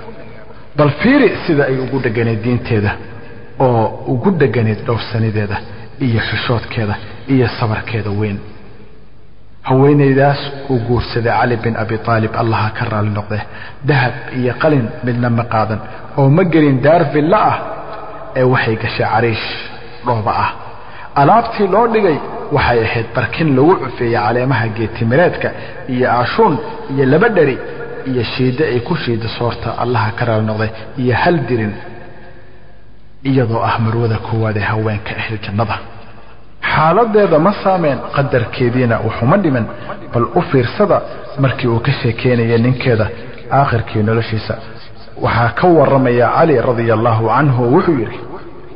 bal fiiri sida ay ugu dheganayd diinteeda oo ugu dheganayd dhowrsanideeda iyo xishoodkeeda iyo sabarkeeda weyn haweenaydaas uu guursaday cali bin abi aalib allaha ka raali noqde dahab iyo qalin midna ma qaadan oo ma gelin daar villa ah ee waxay gashay cariish dhooba ah alaabtii loo dhigay waxay ahayd barkin lagu cufeeyey caleemaha geetimireedka iyo aashuun iyo laba dheri iyo shiida ay ku shiida soorta allaha ka raali noqday iyo hal dirin iyadoo ah marwada koowaad ee haweenka ahel jannada xaaladeeda ma saameen qadarkeediina wuxuma dhiman bal u fiirsada markii uu ka sheekeynaya ninkeeda aakhirkii noloshiisa waxaa ka waramaya cali radia allahu canhu wuxuu yidhi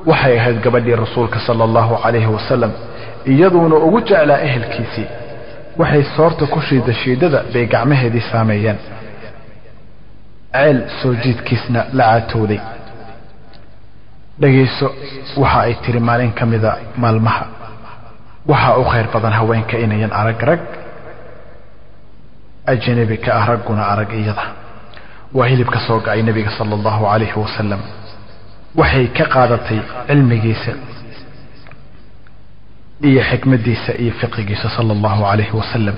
waxay ahayd gabadhii rasuulka sala allahu calayhi wasalam iyaduuna ugu jeclaa ehelkiisii waxay soorta ku shiida shiidada bay gacmaheedii saameeyeen ceel soo jiidkiisna la caatowday dhageyso waxa ay tiri maalin kamida maalmaha waxa uu khayr badan haweenka inayan arag rag ajnabi ka araguna arag iyada waa hilibka soo gacay nabiga sallallahu alayhi wasallam waxay ka qaadatay cilmigiisa iyo xikmadiisa iyo fiqigiisa sallallahu alayhi wasallam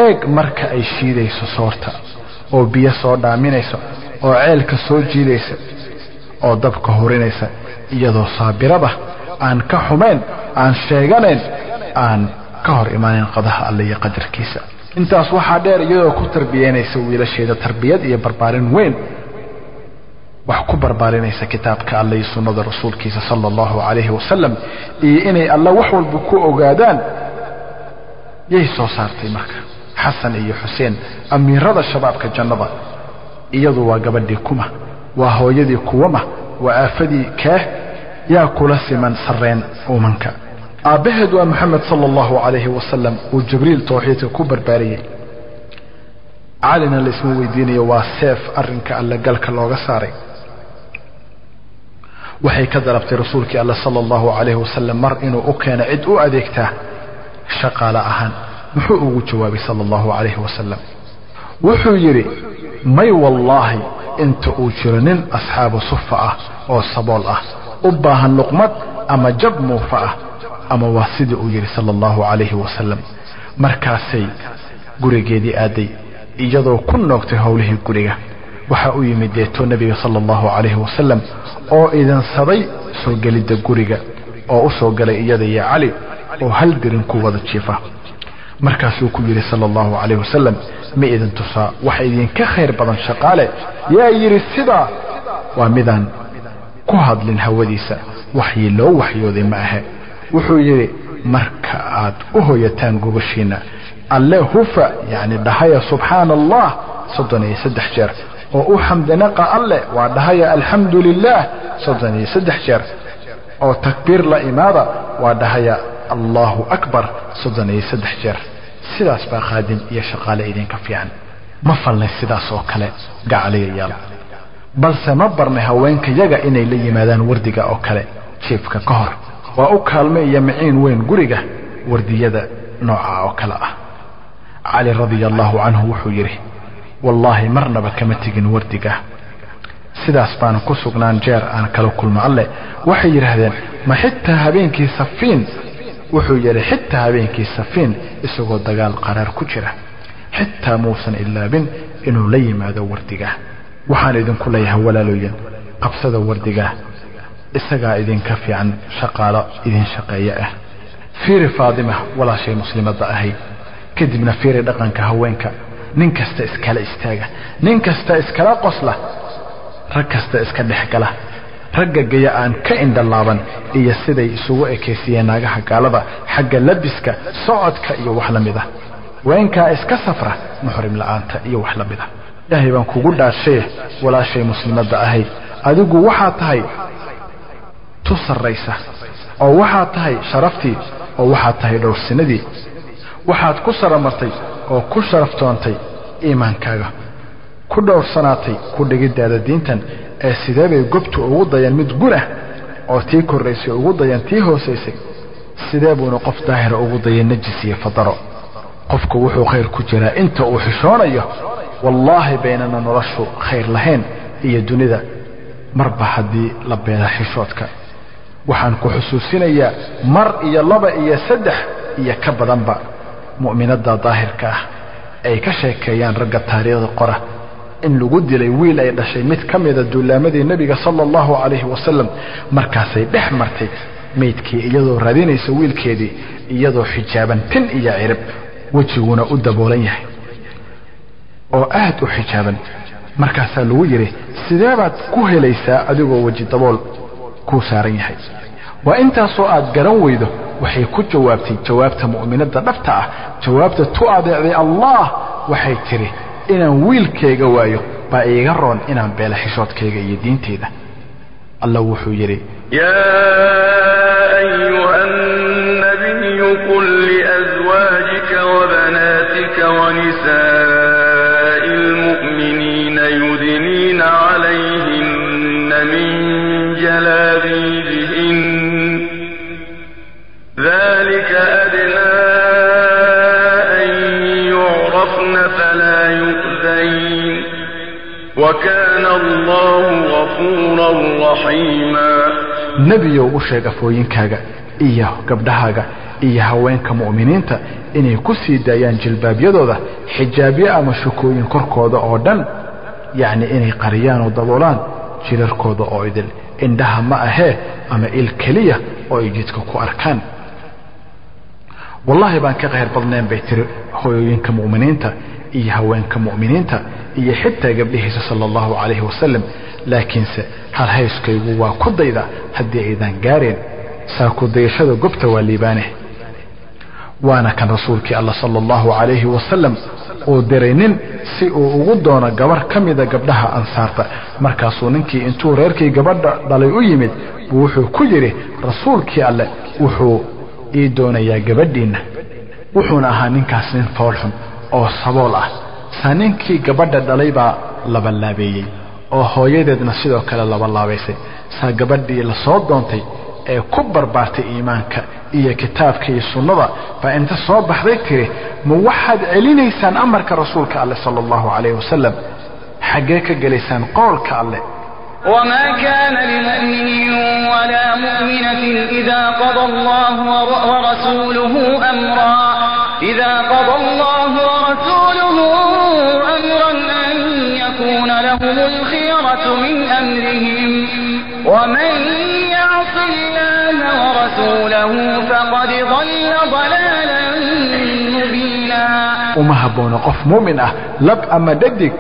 eeg marka ay shiidayso soorta oo biyo soo dhaaminayso oo ceelka soo jiidaysa oo dabka horinaysa iyadoo saabirada aan ka xumeyn aan sheeganayn aan ka hor imaanin qadaha alle iyo qadarkiisa intaas waxa dheer iyadoo ku tarbiyeynaysa wiilasheeda tarbiyad iyo barbaarin weyn wax ku barbaarinaysa kitaabka alle iyo sunnada rasuulkiisa sallallahu alayhi wasallam iyo inay alla wax walba ku ogaadaan yay soo saartay marka xasan iyo xuseen amiirada shabaabka jannada iyadu waa gabadhii kuma waa hooyadii kuwama waa aafadii kaah yaa kula siman sareen uumanka aabaheed waa maxamed sallallahu alayhi wasallam uu jibriil tawxiidka ku barbaariyay calina la isma weydiinayo waa seef arrinka alla galka looga saaray waxay ka dalabtay rasuulkii alla sallallahu alayhi wasallam mar inuu u keeno cid u adeegtaa shaqaale ahaan muxuu ugu jawaabay sallallahu alayhi wasallam wuxuu yiri may wallahi inta uu jiro nin asxaabu sufa ah oo sabool ah u baahan luqmad ama jab muufa ah ama waa sidii uu yiri sallallahu alayhi wasallam markaasay gurigeedii aaday iyadoo ku noogtay howlihii guriga waxa uu yimid deeto nabiga sallallahu alayhi wasallam oo idan saday soo galida guriga oo u soo galay iyada iyo cali oo hal dirin ku wada jiifa markaasuu ku yiri sallallahu alayhi wasallam ma idan tusaa wax idin ka khayr badan shaqaale yaa yiri sida waa midaan ku hadlin hawadiisa waxyi loo waxyooday ma aha wuxuu yiri marka aad u hooyataan gobashiina alle hufa yani dhahaya subhanallah 33 jeer oo u xamdanaqa alle waa dhahaya alhamdulillah 33 jeer oo takbir la imaada waa dhahaya allahu akbar 33 jeer sidaas baa qaadim iyo shaqaale idinka fiican ma falnay sidaas oo kale gacaliyayaal balse ma barnay haweenka yaga inay la yimaadaan wardiga oo kale jiifka ka hor waa u kaalmay iyo maciin weyn guriga wardiyada nooca oo kale ah cali radiyallahu anhu wuxuu yiri wallahi marnaba kama tigin wardiga sidaas baan ku sugnaan jeer aan kala kulmo alle waxay yiraahdeen ma xitaa habeenkii safiin wuxuu yiri xitaa habeenkii safiin isagoo dagaal qaraar ku jira xitaa muusan ilaabin inuu la yimaado wardiga waxaan idinku leeyahay walaalooyin qabsada wardiga isagaa idinka fiican shaqaalo idin shaqeeya ah fiiri faadima walaashay muslimada ahay kadibna fiiri dhaqanka haweenka nin kasta iskala istaaga nin kasta iskala qosla rag kasta iska dhexgala ragga gaya aan ka indhalaaban iyo siday isugu ekeysiyeen naagaha gaalada xagga labiska socodka iyo wax la mid ah weenka iska safra muxrim la'aanta iyo wax la mid ah ilaahay baan kugu dhaashay walaashay muslimada ahay adigu waxa tahay tusaraysa oo waxa tahay sharaftii oo waxa tahay dhowrsinadii waxaad ku saramartay oo ku sharaftoontay iimaankaaga ku dhowrsanaatay ku dhigidaada diintan ee sideebay gobtu ugu dayan mid guna oo tii koreysay ugu dayan tii hooseysay sideebuuna qof daahira ugu dayan najis iyo fadaro qofku wuxuu khayr ku jiraa inta uu xishoonayo wallahi baynana noloshu khayr lahayn iyo dunida marba haddii la beela xishoodka waxaan ku xusuusinayaa mar iyo laba iyo saddex iyo ka badanba mu'minada daahirka ah ay ka sheekeeyaan ragga taariikhda qora in lagu dilay wiil ay dhashay mid kamida duulaamadii nabiga sallallahu alayhi wasallam markaasay dhex martay meydkii iyadoo raadinaysa wiilkeedii iyadoo xijaaban tin iyo cirib wajiguna u daboolan yahay oo aad u xijaaban markaasaa lagu yiri sideebaad ku helaysaa adigoo waji dabool ku saaran yahay waa intaasoo aad garan weydo waxay ku jawaabtay jawaabta mu'minada dhabta ah jawaabta tu adeecday allah waxay tiri inaan wiilkayga waayo baa iiga roon inaan beela xishoodkayga iyo diinteyda allah wuxuu yiri yaa ayuhan nabiy qul li azwajika wa banatika wa nisaa'il mu'minina yudnina 'alayhinna min jalab وكان الله غفورا رحيما. نبي وشيغ أفوينكاغا إياه قبدهاغا إياه هوينك مؤمنينتا إني كسي دايان جلباب يدودا حجابي أما شكوين كركودا أودان يعني إني قريان ودلولان جلركودا أويدل إندها ما أهي أما الكلية أويجيتك كو أركان. والله بان كغير بضنين بيتر هوينك مؤمنينتا إيه هوينك مؤمنينتا إيه حتى قبله صلى الله عليه وسلم لكن هل هيسكي هو كديدا هدي إذن قارين ساكو ديشادو قبتا والليبانه وانا كان رسولك الله صلى الله عليه وسلم ودرينين سي وغدونا قبر كميدا قبلها أنصارتا مركاسو ننكي انتو ريركي قبر دالي يمد ووحو كجري رسولك الله وحو إيدونا يا قبردين وحونا أها ننكاس نين فولحم أو صبولة سانينكي قبر داليبا لباللابيي oo hooyadeedna sidoo kale laba laabaysay saa gabadhii la soo doontay ee ku barbaartay iimaanka iyo kitaabka iyo sunnada fa inta soo baxday tiri ma waxaad celinaysaan amarka rasuulka Allah sallallahu alayhi wasallam xagee ka galeysaan qowlka Allah وما كان لمؤمن ولا مؤمنة إذا قضى الله ورسوله أمرا يكون لهم الخيرة من أمرهم ومن يعص الله ورسوله فقد ضل ضلالا مبينا. وما هبون قف مؤمن لب أما ددك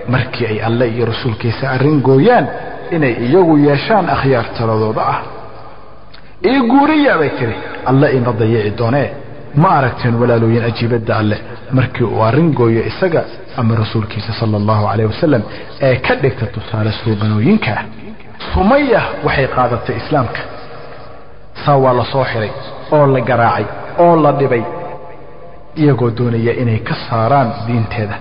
مركي أي الله يا رسول كيس أرنجويان إن يجو يشان أخيار ترضوضة إيجوريا بكري الله إن ضيع دونه ما أردتن ولا لو ينأجيب الدعاء مركي وارنجويا إسقى أما رسول كيس صلى الله عليه وسلم كدك تتصال سروبنو ينكا سمية وحي قادة إسلامك سوى لصوحري أو لقراعي أو لدبي يقو دوني إني كساران دين تيدا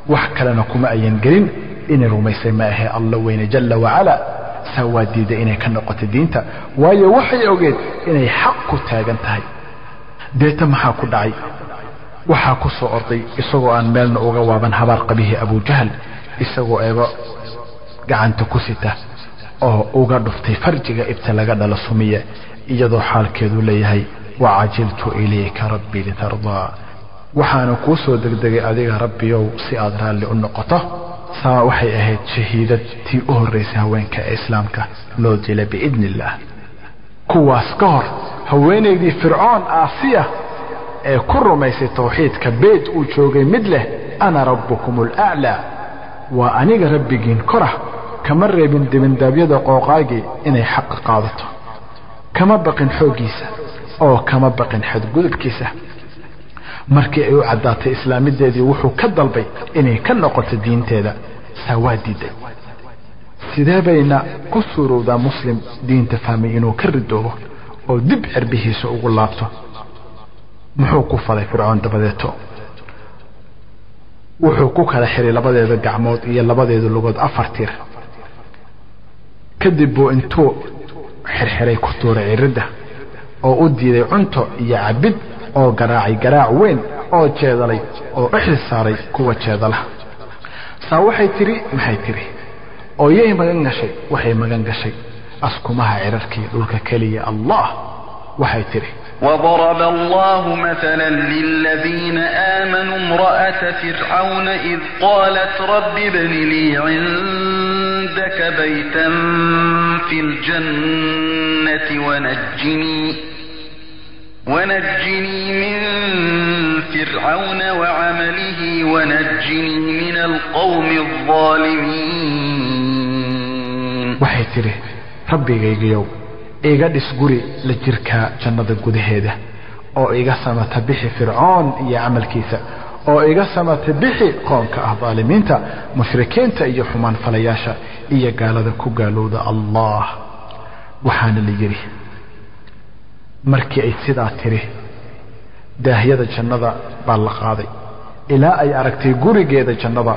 وحكالنا كما أين قرين إني رميسي ماهي الله وين جل وعلا سوى ديدا إني كنقة دينتا ويا وحي أوجد إني حق تاغنتهي ديتا محاكو دعي waxaa ku soo orday isagoo aan meelna uga waaban habaar qabihi Abu Jahl isagoo eego gacanta ku sita oo uga dhuftay farjiga ibta laga dhalo Sumiya iyadoo xaalkeedu leeyahay wa'ajiltu ilayka rabbi litarda waxaana ku soo degdegay adiga rabbiyow si aad raali u noqoto saa waxay ahayd shahiidadtii u horeysay haweenka islaamka loo dilay biidnillah kuwaas ka hor haweeneydii Fircoon Aasiya كل ما يستوحيد كبيت وشوقي مدله أنا ربكم الأعلى وأنيق ربي جين كره كمر من دابيض قوقاقي إني حق قاضته كما بقن حوقيسة أو كما بقن حد قلب كيسة مركي أيو عدات إسلامي دي وحو كدلبي إني كان نقلت الدين تيدا سوادي دي سيدا بينا كسروا دا مسلم دين تفهمي إنو كردوه أو دبعر به سوق اللابته muxuu ku falay fircoon dabadeeto wuxuu ku kala xiray labadeeda gacmood iyo labadeeda lugood afar tir kadib buu intuu xirxiray ku tuuray cirida oo u diiday cunto iyo cabid oo garaacay garaac weyn oo jeedalay oo ixri saaray kuwa jeedalaha saa waxay tiri maxay tiri oo yey magan gashay waxay magan gashay askumaha cirarkii dhulka kaliya Allah waxay tiri وضرب الله مثلا للذين آمنوا امرأة فرعون إذ قالت رب ابن لي عندك بيتا في الجنة ونجني من فرعون وعمله ونجني من القوم الظالمين. waxay tiri rabbigaygiyow iga dhis guri la jirka jannada gudaheeda oo iga samata bixi fircoon iyo amalkiisa oo iga samata bixi qoonka ah dhaalimiinta mushrikiinta iyo xumaan falayaasha iyo gaalada ku gaalowda Allah waxaana la yiri markii ay sidaa tiri daahiyada jannada baa la qaaday ilaa ay aragtay gurigeeda jannada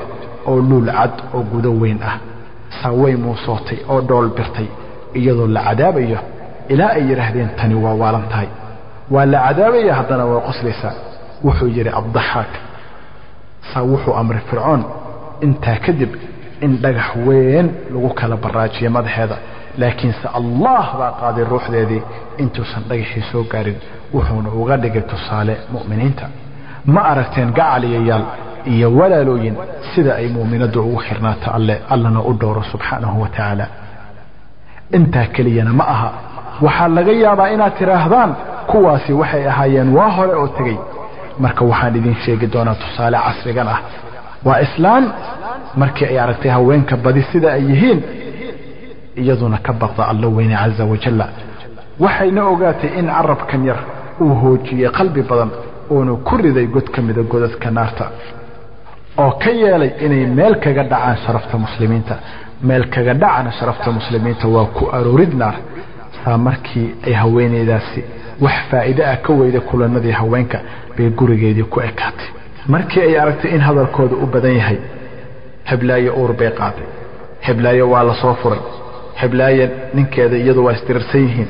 oo luul cad oo gudo weyn ah saway muusootay oo dhool birtay iyadoo la cadaabayo ilaa ay yiraahdeen tani waa waalantahay waa la cadaabaya haddana waa qoslaysa wuxuu yiri abdaxaak saa wuxuu amray fircoon intaa kadib in dhagax weyn lagu kala baraajiyo madaxeeda laakiinse allah baa qaaday ruuxdeedii intuusan dhagaxii soo gaarin wuxuuna uga dhigay tusaale mu'miniinta ma aragteen gacaliyayaal iyo walaalooyin sida ay mu'minadu ugu xirnaato allana u dhowro subxaanahu wa tacaala intaa keliyana ma aha waxaa laga yaabaa inaad tidhaahdaan kuwaasi waxay ahaayeen waa hore oo tegey marka waxaan idin sheegi doonaa tusaale casrigan ah waa islaan markii ay aragtay haweenka badi sida ay yihiin iyaduna ka baqda alla weyne caza wajalla waxayna ogaatay in carabkan yar uu hoojiyey qalbi badan oona ku riday god ka mida godadka naarta oo ka yeelay inay meel kaga dhacaan sharafta muslimiinta meel kaga dhacana sharafta muslimiinta waa ku aroorid naar saa markii ay haweeneydaasi wax faa'iido ah ka weyday kulanadii haweenka bay gurigeedii ku ekaatay markii ay aragtay in hadalkooda u badan yahay heblaayo uur bay qaatay heblaayo waa la soo furay heblaayo ninkeeda iyadu waa isdirirsan yihiin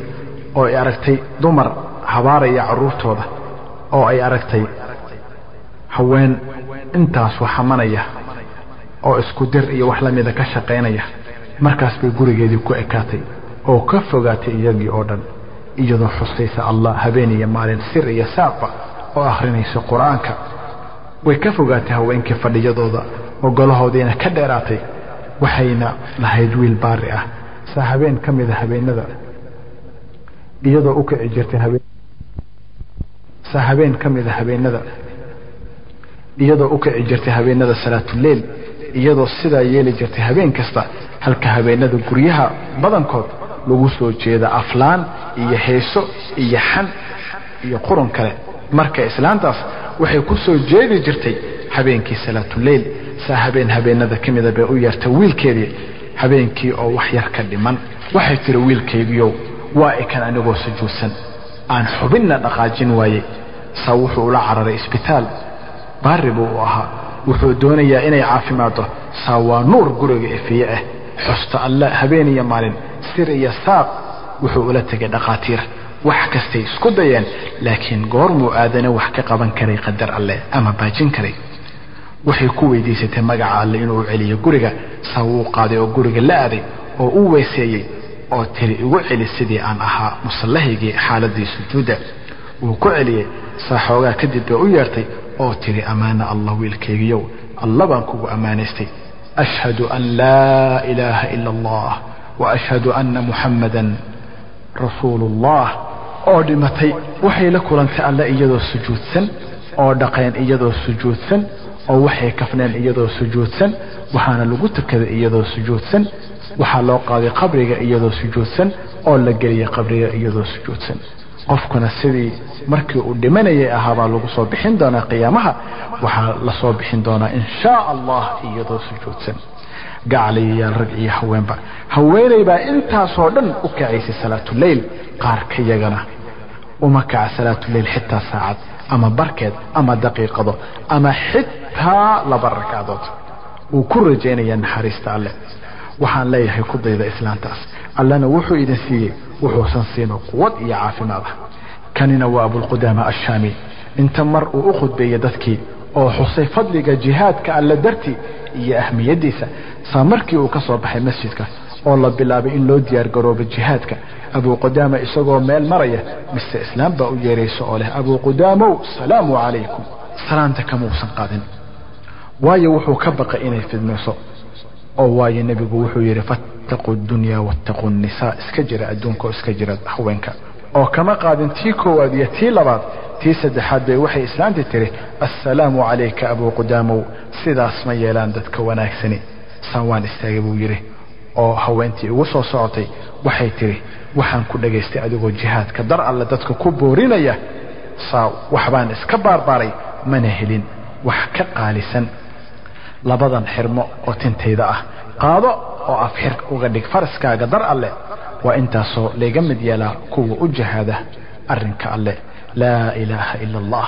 oo ay aragtay dumar habaaraya carruurtooda oo ay aragtay haween intaas waxamanaya oo isku dir iyo wax lamida ka shaqaynaya markaas bay gurigeedii ku ekaatay oo ka fogaatay iyagii oo dhan iyadoo xusaysa allah habeen iyo maalin sir iyo saaqba oo akhrinaysa qur-aanka way ka fogaatay haweenkii fadhiyadooda oo golahoodiina ka dheeraatay waxayna lahayd wiil baari ah saa habeen ka mida habeenada iyadoo u kici jirtay habeen ka mida habeenada iyadoo u kici jirtay habeenada salaatuleyl iyadoo sidaa yeeli jirtay habeen kasta halka habeenada guryaha badankood lagu soo jeeda aflaan iyo heeso iyo xan iyo qurun kale marka islaantaas waxay ku soo jeedi jirtay habeenkii salaatuleyl saa habeenada ka mida bay u yeertay wiilkeedii habeenkii oo wax yar ka dhiman waxay tiri wiilkaygiiow waa ikan anigoo sujuudsan aan xubinna dhaqaajin waayey saa wuxuu ula cararay isbitaal baari buu u ahaa wuxuu doonayaa inay caafimaado saa waa nuur guriga efiye ah xusta alla habeen iyo maalin sir iyo saaq wuxuu ula tegay dhaqaatiir wax kastay isku dayeen laakiin goormuu aadana wax ka qaban karay qadar alle ama baajin karay waxay ku weydiisatay magaca alle inuu u celiyo guriga saa wuu qaaday oo guriga la aaday oo u weyseeyey oo tiri igu celi sidii aan ahaa musallahaygii xaaladii sujuudda wuu ku celiyey saa xoogaa kadib bay u yeertay oo tiri ammaana allah wiilkaygiyow alla baan kugu ammaanaystay ashhadu an laa ilaaha ila allah wa ashhadu anna muxammadan rasuulullah oo dhimatay waxay la kulantay alle iyadoo sujuudsan oo dhaqeen iyadoo sujuudsan oo waxay kafneen iyadoo sujuudsan waxaana lagu tukaday iyadoo sujuudsan waxaa loo qaaday qabriga iyadoo sujuudsan oo la geliyay qabriga iyadoo sujuudsan qofkuna sidii markii uu dhimanayay ahaabaa lagu soo bixin doonaa qiyaamaha waxaa la soo bixin doonaa inshaa allah iyadoo sujuudsan gacaliyayaal rag iyo haweenba haweeney baa intaasoo dhan u kacaysay salaatuleyl qaar ka yagana uma kaca salaatuleyl xitaa saacad ama barkeed ama daqiiqado ama xitaa 2 ragcadood wuu ku rajaynayaa naxariista alle waxaan leeyahay ku dayda islaantaas allana wuxuu idin siiyey wuxuusan siino quwad iyo caafimaad ah kanina waa abulqudaama ashaami inta mar uu u khudbeeyey dadkii oo xusay fadliga jihaadka alle dartii iyo ahmiyadiisa saa markii uu ka soo baxay masjidka oo la bilaabay in loo diyaar garoobo jihaadka abuqudaama isagoo meel maraya mise islaam baa u yeerayso oo leh abuqudaamow salaamu calaykum salaanta kamuusan qaadin waayo wuxuu ka baqay inay fidmayso oo waayo nebigu wuxuu yidhi fattaquu dunya wattaquu nisaa iska jira adduunka oo iska jira haweenka oo kama qaadin tii koowaad iyo tii labaad tii saddexaad bay waxay islaantii tiri assalaamu calayka abuqudaamow sidaas ma yeelaan dadka wanaagsani saan waan istaagay buu yidhi oo haweentii ugu soo socotay waxay tiri waxaan ku dhagaystay adigoo jihaadka dar alle dadka ku boorinaya saa waxbaan iska baarbaaray mana helin wax ka qaalisan labadan xirmo oo tintayda ah qaado oo afxir uga dhig faraskaaga dar alle waa intaasoo layga mid yeelaa kuwa u jihaada arrinka alle laa ilaaha ila allah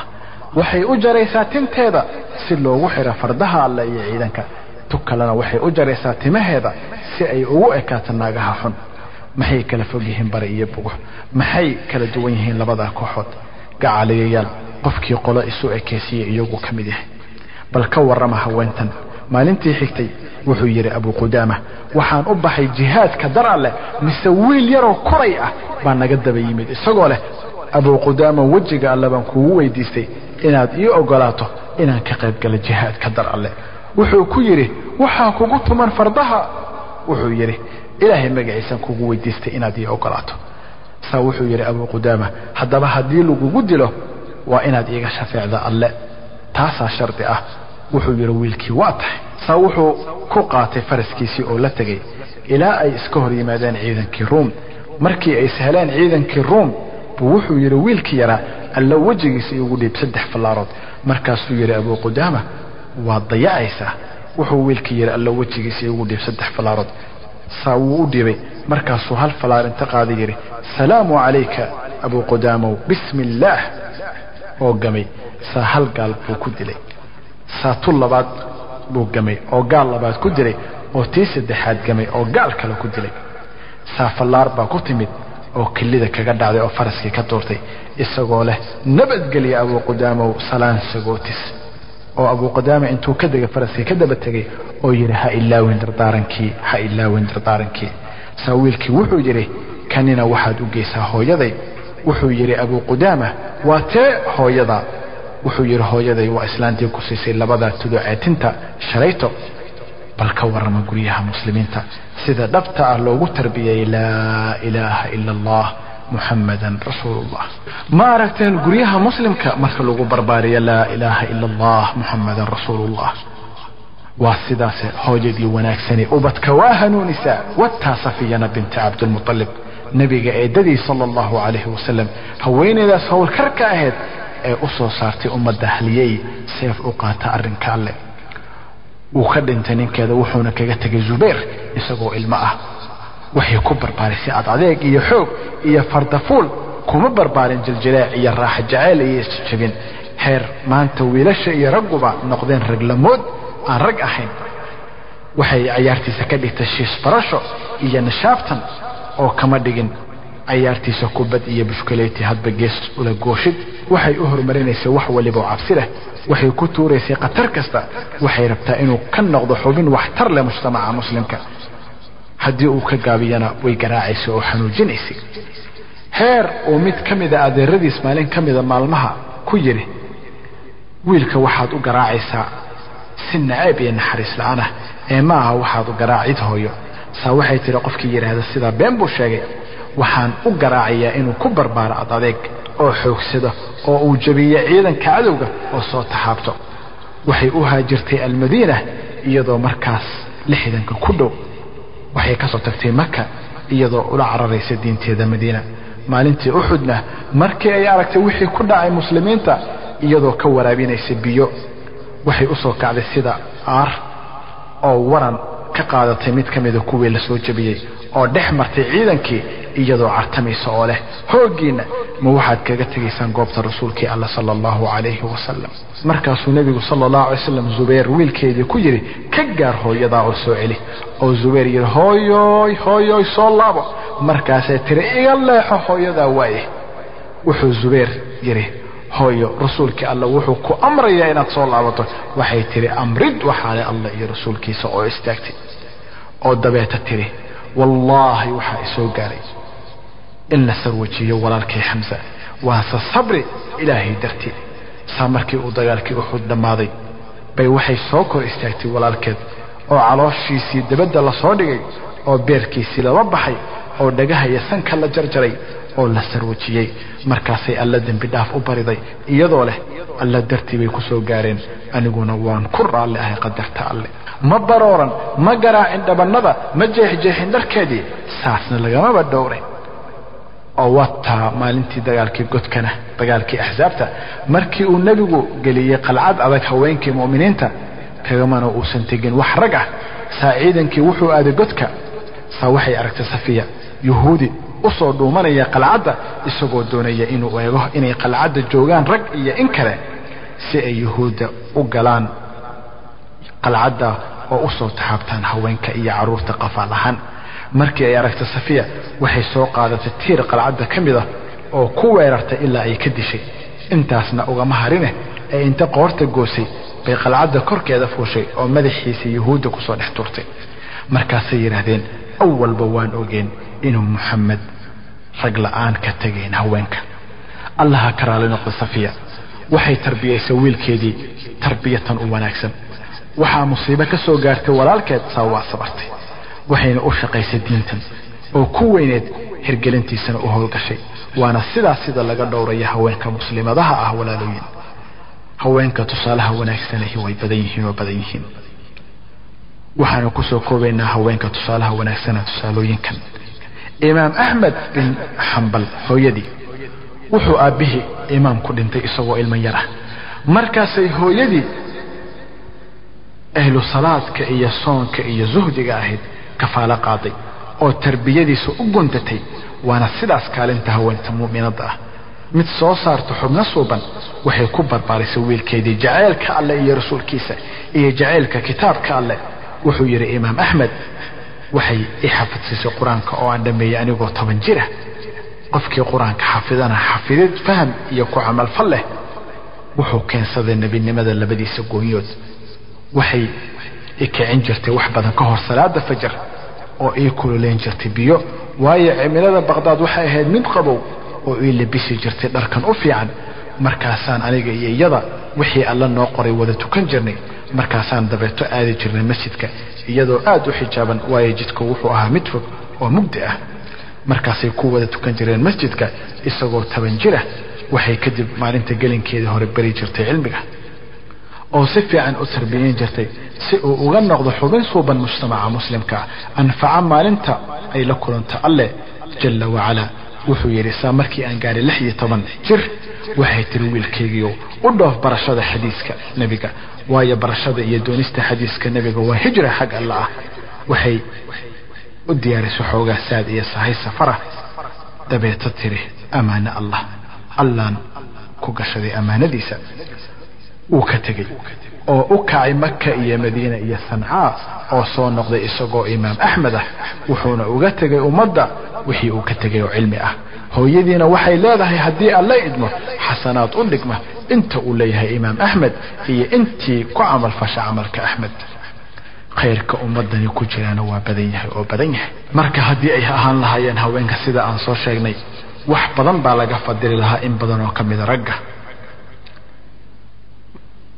waxay u jaraysaa tinteeda si loogu xiro fardaha alle iyo ciidanka tu kalena waxay u jaraysaa timaheeda si ay ugu ekaato naagaha xun maxay kala fog yihiin bari iyo bugo maxay kala duwan yihiin labadaa kooxood gacaliyayaal qofkii qolo isu ekeysiiyey iyagu ka mid yahay bal ka warrama haweentan maalintii xigtay wuxuu yiri Abu Qudama waxaan u baxay jihaadka dar alle mise wiil yar oo koray ah baan naga daba yimid isagoo leh Abu Qudama wajiga alle baan kugu weydiistay inaad ii ogolaato inaan ka qayb galo jihaadka dar alle wuxuu ku yiri waxa kugu tuman fardaha wuxuu yiri ilaahay magaciisa kugu weydiistay inaad ii ogolaato saa wuxuu yiri Abu Qudama hadaba hadii lagu dilo waa inaad iiga shafeecda alle taasa sharti ah wuxuu yiri wiilkii waa tahay saa wuxuu ku qaatay faraskiisii oo la tagay ilaa ay iska hor yimaadeen ciidankii Room markii ay sahlaan ciidankii Room buu wuxuu yiri wiilkii yara alla wajigiisa ugu dhiib 3 falaarood markaasuu yiri Abu Qudama waa dayacaysa wuxuu wiilkii yiri alla wajigiisa ugu dhiib 3 falaarood saa wuu u dhiibay markaasuu hal falaar inta qaaday yiri salaamu alayka Abu Qudama bismillah oo gamay saa hal gaal buu ku dilay saa tullabaad buu gamay oo gaal labaad ku dilay oo tii saddexaad gamay oo gaal kale ku dilay saa falaar baa ku timid oo killida kaga dhacday oo faraskii ka doortay isagoo leh nabadgeliya Abu Qudama salaan sagootis oo Abu Qudama intuu ka degay faraskii ka daba tagay oo yiri ha ilaawin dardarankii saa wiilkii wuxuu yiri kanina waxaad u geysaa hooyaday wuxuu yiri Abu Qudama waa tee hooyada wuxuu yiri hooyaday waa islaantii ku siisay labada tuduceetinta shalayto bal ka warama guriyaha muslimiinta sida dhabta ah loogu tarbiyay la ilaha illa allah muhammadan rasuulullah ma aragteen guriyaha muslimka marka lagu barbaariyo la ilaha illa allah muhammadan rasuulullah waa sidaas hooyadii wanaagsani ubadka waa hanuunisa wata Safiyana bint Abdul Muttalib nabiga eedadii sallallahu alayhi wasallam haweeneydaas hawl karka ahayd ee u soo saartay ummadda haliyay seef u qaata arrinka alle uu ka dhintay ninkeeda wuxuuna kaga tagay Zubayr isagoo ilmo ah waxay ku barbaarisay adeeg iyo xoog iyo fardafuul kuma barbaarin jiljilaac iyo raaxo jacayl iyo jabin heer maanta wiilasha iyo ragguba noqdeen raglamood aan rag ahayn waxay ciyaartiisa ka dhigtay shiis barasho iyo nashaaftan oo kama dhigin ciyaartiisa kubad iyo bushkuleeti hadba gees ula gooshid waxay u horumarinaysaa wax waliba oo cabsi leh waxay ku tuureysay qatar kasta waxay rabtaa inuu ka noqdo xubin waxtar leh mujtamaca muslimka haddii uu ka gaabiyana way garaacaysaa oo xanuujinaysay heer oo mid kamid ah adeeradiis maalin kamid ah maalmaha ku yiri wiilka waxaad u garaacaysaa si nacaab iyo naxariis la'aan ah ee ma aha waxaad u garaacid hooyo saa waxay tiri qofkii yiraahdo sida been buu sheegay waxaan u garaacayaa inuu ku barbaaro adeeg oo xoogsado oo uu jabiyo ciidanka cadowga oo soo taxaabto waxay u haajirtay almadiina iyadoo markaas 60 ku dhow waxay ka soo tagtay Makka iyadoo ula cararaysa diinteeda Madiina maalintii Uhudna markii ay aragtay wixii ku dhacay muslimiinta iyadoo ka waraabinaysa biyo waxay u soo kacday sida aar oo waran ka qaadatay mid kamid ah kuwii la soo jabiyay oo dhex martay ciidankii iyadoo cartamaysa oo leh hoogiina ma waxaad kaga tageysaan goobta rasuulkii Allah sallallahu alayhi wasallam markaasuu nabigu sallallahu alayhi wasallam Zubayr wiilkeedii ku yiri ka gaar hooyada oo soo celi oo Zubayr yiri hooyoy soo laabo markaasay tiri iga leexo hooyada waaye wuxuu Zubayr yiri hooyo rasuulkii Allah wuxuu ku amrayaa inaad soo laabato waxay tiri amrid waxaale Allah iyo rasuulkiisa oo istaagtay oo dabeeta tiri wallahi waxa isoo gaaray in la sarwajiyo walaalkii Hamza waa sabri ilaahi dartii saamarkii uu dagaalkii Uhud dhamaaday bay waxay soo kor istaagtay walaalkeed oo calooshiisii dabada la soo dhigay oo beerkiisii la baxay oo dhagaha iyo sanka la jarjaray oo la sarwajiyay markaasay alla dambi dhaaf u bariday iyadoo leh alla dartii bay ku soo gaareen aniguna waan ku raali ahay qadarta alle ma barooran ma garaacin dhabanada ma jeexjeexin dharkeedii saasna lagama dhowray oo wata maalintii dagaalkii godkana dagaalkii ahzaabta markii uu nabigu galiyay qalcad adag haweenkii muuminiinta kagamana uusan tegin wax rag ah saaciidankii wuxuu aaday godka saa waxay aragtay Safiya yahuudi u soo dhuumanaya qalcadda isagoo doonaya inuu eego inay qalcadda joogaan rag iyo in kale si ay yahuuda u galaan qalcadda oo u soo taxaabtaan haweenka iyo caruurta qafaalahan markii ay aragtay Safiya waxay soo qaadatay tiir qalcadda kamid ah oo ku weerartay ilaa ay ka dishay intaasna ugama harine ee inta qoorta goosay bay qalcadda korkeeda fuushay oo madaxiisa yahuudda ku soo dhex turtay markaasay yiraahdeen awalba waan ogeen inuu Muhammad rag la'aan ka tageen haweenka allaha karaale noqdo Safiya waxay tarbiyeysay wiilkeedii tarbiyatan u wanaagsan waxa musiibo ka soo gaartay walaalkeed Sawa sabartay waxayna u shaqaysay diintan oo ku weyneed hirgelintiisana u howlgashay waana sida laga dhowrayo haweenka muslimadaha ah walaalooyin haweenka tusaalaha wanaagsan way badan yihiin waxaanu ku soo koobaynaa haweenka tusaalaha wanaagsan tusaalooyinkan Imaam Ahmad bin Hanbal hooyadii wuxuu aabihi imaam ku dhintay isagoo ilmo yar ah markaasay hooyadii ahlu salaadka iyo soonka iyo zuhdiga ahayd kafaala qaaday oo tarbiyadiisu u guntatay waana sidaas kaalinta haweenta mu'minada ah mid soo saarto xubno suuban waxay ku barbaarisay wiilkeedii jaceelka alle iyo rasuulkiisa iyo jaceelka kitaabka alle wuxuu yiri Imaam Ahmad waxay xafidisay quraanka oo aan dhameeyay anigoo 10 jir ah qofkii quraanka xafidana xafidid faham iyo ku amal falle wuxuu keensaday nabinimada labadiisa goonyood waxay ikeen jirtay wax badan ka hor salaada fajr oo ay kululeen jirtay biyo waayo cimilada Baghdad waxay ahayd mid qabow oo ay labisi jirtay dharkan u fiican markaasaan aniga iyo iyada wixii alla noo qoray wada tukan jirnay markaasaan dabeeto aadi jirnay masjidka iyadoo aad u xijaaban waayo jidku wuxuu ahaa mid fog oo mugdi ah markaasay ku wada tukan jireen masjidka isagoo 10 jir ah waxay kadib maalinta gelinkeeda hore bari jirtay cilmiga oo si fiican u tarbiyeyn jirtay si uu uga noqdo xubin suuban mujtamaca muslimka anfaca maalinta ay la kulanta alle jalla wa ala wuxuu yiri markii aan gaaray 16 jir waxay tiri wiilkaygiyo u dhoof barashada xadiiska nabiga waayo barashada iyo doonista xadiiska nabiga waa hijra xaq Allah waxay u diyaarisay xoogaa saad iyo sahay safara dabeeta tiri amaana Allah ku gashaday amaanadiisa uu ka tagay oo u kacay Makka iyo Madiina iyo Sanaa oo soo noqday isagoo Imaam Ahmad ah wuxuuna uga tagay ummadda wixii uu ka tagay oo cilmi ah hooyadiina waxay leedahay hadii Allah idmo xasanaad u dhigma inta uu leeyahay Imaam Ahmad iyo intii ku amal fasha amalka Ahmad khayrka ummadani ku jirana waa badan yahay marka hadii ay ahaan lahaayeen haweenka sida aan soo sheegnay wax badan baa laga fadili lahaa in badan oo kamid ragga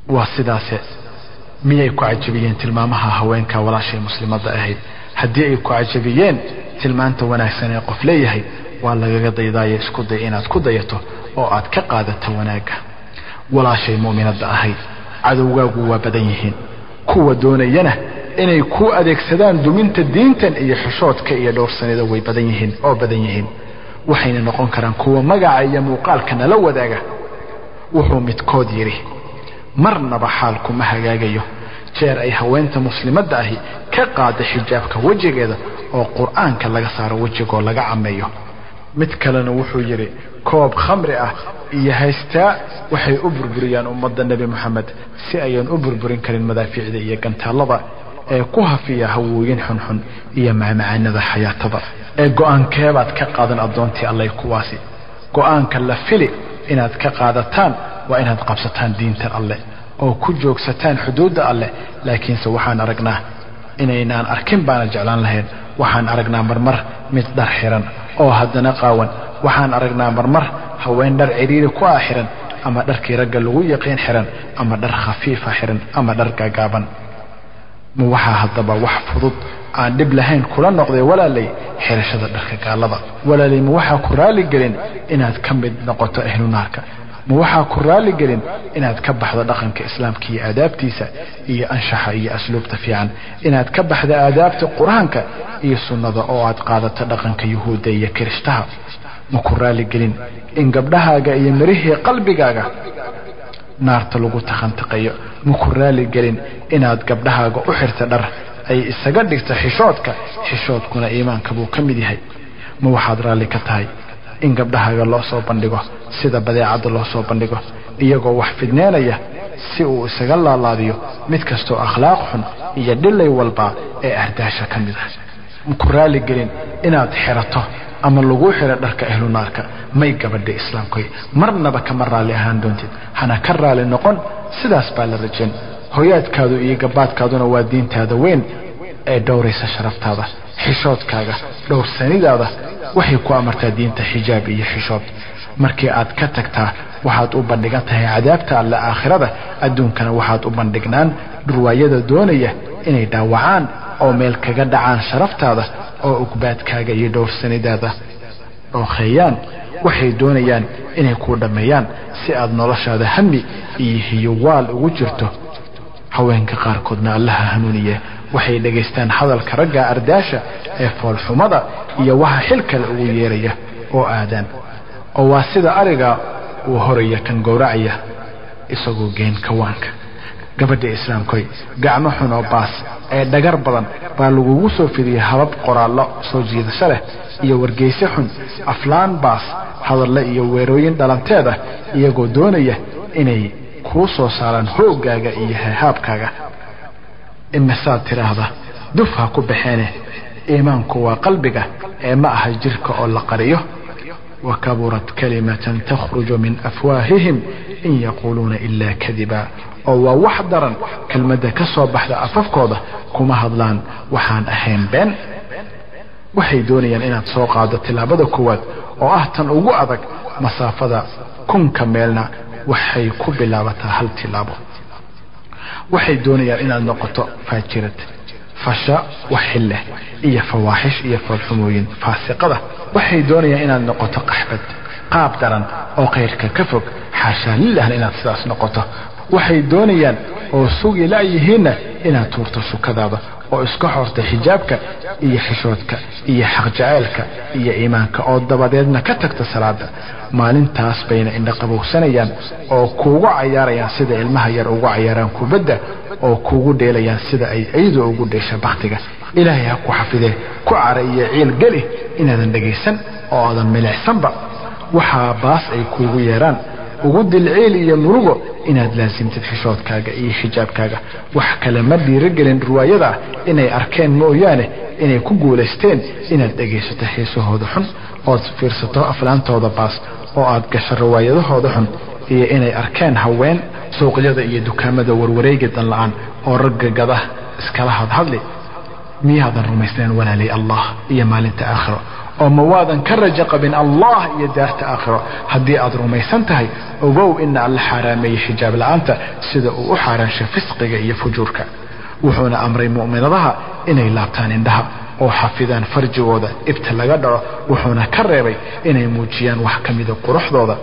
waa sidaas miyay ku cajabiyeen tilmaamaha haweenka walaashay muslimada ahayd hadii ay ku cajabiyeen tilmaanta wanaagsan ee qof leeyahay waa lagaga daydaaya isku day inaad ku dayato oo aad ka qaadato wanaaga walaashay mu'minada ahayd cadowgaagu waa badan yihiin kuwa doonayana inay ku adeegsadaan duminta diintan iyo xishoodka iyo dhowrsanida way badan yihiin waxayna noqon karaan kuwa magaca iyo muuqaalka nala wadaaga wuxuu midkood yiri marnaba xaalku ma hagaagayo jeer ay haweenta muslimada ahi ka qaada xijaabka wajigeeda oo quraanka laga saaro wajigoo laga cameeyo mid kalena wuxuu yiri koob khamri ah iyo haysta waxay u burburiyaan ummadda nabi Muhammad si ayaan u burburin karin madaafiicda iyo gantaalada ee ku hafiya hawooyin xunxun iyo macmacaanada xayaatada ee go'aankeebaad ka qaadan adoontii Allah kuwaasi go'aanka la fili inaad ka qaadataan waa inaad qabsataan diinta Allah oo ku joogsataan xuduudda Allah laakiinse waxaan aragnaa inaynaan arkin baana jeclaan lahayn waxaan aragnaa marmar mid dhar xiran oo haddana qaawan waxaan aragnaa marmar haween dhar ciriiri ku xiran ama dharkii ragga lagu yaqiin xiran ama dhar khafiifa xiran ama dhar gaagaaban ma waxa hadaba wax fudud aan dib lahayn kula noqday walaalay xirashada dharka gaalada walaalay ma waxa ku raali gelin inaad ka mid noqoto ahlu naarka ma waxa ku raali gelin inaad ka baxdo dhaqanka islaamka iyo aadaabtiisa iyo anshaxa iyo asluubta fiican inaad ka baxdo aadaabta quraanka iyo sunnada oo aad qaadato dhaqanka yahuudda iyo kirishtaha ma ku raali gelin in gabdhahaaga iyo mirihii qalbigaaga naarta lagu taxantaqayo ma ku raali gelin inaad gabdhahaaga u xirto dhar ay isaga dhigto xishoodkuna iimaanka buu ka mid yahay ma waxaad raali ka tahay in gabdhahaaga loo soo bandhigo sida badeecada loo soo bandhigo iyagoo wax fidneynaya si uu isaga laalaadiyo mid kastoo akhlaaq xun iyo dhilay walba ee ardaasha ka mid ah ma ku raali gelin inaad xirato ama lagu xiro dharka ahlu naarka may gabadha islaamkay marnaba kama raali ahaan doontid hana ka raali noqon sidaas baa la rajeen hooyaadkaadu iyo gabaadkaaduna waa diintaada weyn ee dhowraysa sharaftaada xishoodkaaga dhowrsanidaada waxay ku amartaa diinta xijaab iyo xishood markii aad ka tagtaa waxaad u bandhigan tahay cadaabta alla aakhirada adduunkana waxaad u bandhignaan durwaayada doonaya inay dhaawacaan oo meel kaga dhacaan sharaftaada oo ugbaadkaaga iyo dhowrsanidaada oo khayaan waxay doonayaan inay ku dhameeyaan si aad noloshaada hami iyo hiyowaal ugu jirto haweenka qaarkoodna allaha hanuuniye waxay dhageystaan hadalka ragga ardaasha ee foolxumada iyo waxa xil kale ugu yeeraya oo aadaan oo waa sida ariga uu horaya kan gowracaya isagoo geen kawaanka gabadha islaamkay gacmo xun oo baas ee dhagar badan baa lagu soo fidiyay habab qoraallo soo jiidasho leh iyo wargeysi xun aflaan baas hadallo iyo weerooyin dhalanteeda iyagoo doonaya inay ku soo saaraan hoogaaga iyo haabkaaga imisaad tiraahda duf ha ku baxeene iimaanku waa qalbiga ee ma aha jirka oo la qariyo وكبرت كلمة تخرج من أفواههم إن يقولون إلا كذبا أو وحضرا كلمة كسو بحد أففكوضة كما هضلان وحان أهين بين waxay doonayaan inaad soo qaado tilaabada koowaad oo ah tan ugu adag masaafada kunka meelna waxay ku bilaabataa hal tilaabo waxay doonayaan inaad noqoto faajirad fasha waxille iyo fawaaxish iyo falxumooyin faasiqada waxay doonayaan inaad noqoto qaxbad qaab daran oo khayrka ka fog xaashaa lillaahna inaad sidaas noqoto waxay doonayaan oo sugi laayihiinna inaad tuurto shukadaada oo iska xorta xijaabka iyo xishoodka iyo xaq jaceelka iyo iimaanka oo dabadeedna ka tagta salaada maalintaas bayna indha qabowsanayaan oo kuugu cayaarayaan sida ilmaha yar ugu cayaaraan kubadda oo kuugu dheelayaan sida ay ciidu ugu dheesha baktiga ilaahay ha ku xafidee ku cara iyo ciil geli inaadan dhagaysan oo aadan milicsanba waxaa baas ay kuugu yeeraan ugu dilciil iyo murugo inaad laasimtid xishoodkaaga iyo xijaabkaaga wax kale ma dhiirigelin riwaayada inay arkeen mooyaane inay ku guulaysteen inaad dhagaysato xiisahooda xun ood fiirsato aflaantooda baas oo aad gasho riwaayadahooda xun iyo inay arkeen haween suuqyada iyo dukaamada warwareega dan la'aan oo ragga gada iskala hadhadli miyaadan rumaysnayn walaalay allah iyo maalinta aakhiro oo mawaadan ka raja qabin allah iyo daarta aakhiro haddii aad rumaysan tahay ogow ina alla xaaraameeyey xijaab la'aanta sida uu u xaaraanshay fisqiga iyo fujuurka wuxuuna amray mu'minadaha inay laabtaan indhaha oo xafidaan farjigooda ibta laga dhaco wuxuuna ka reebay inay muujiyaan wax ka mida quruxdooda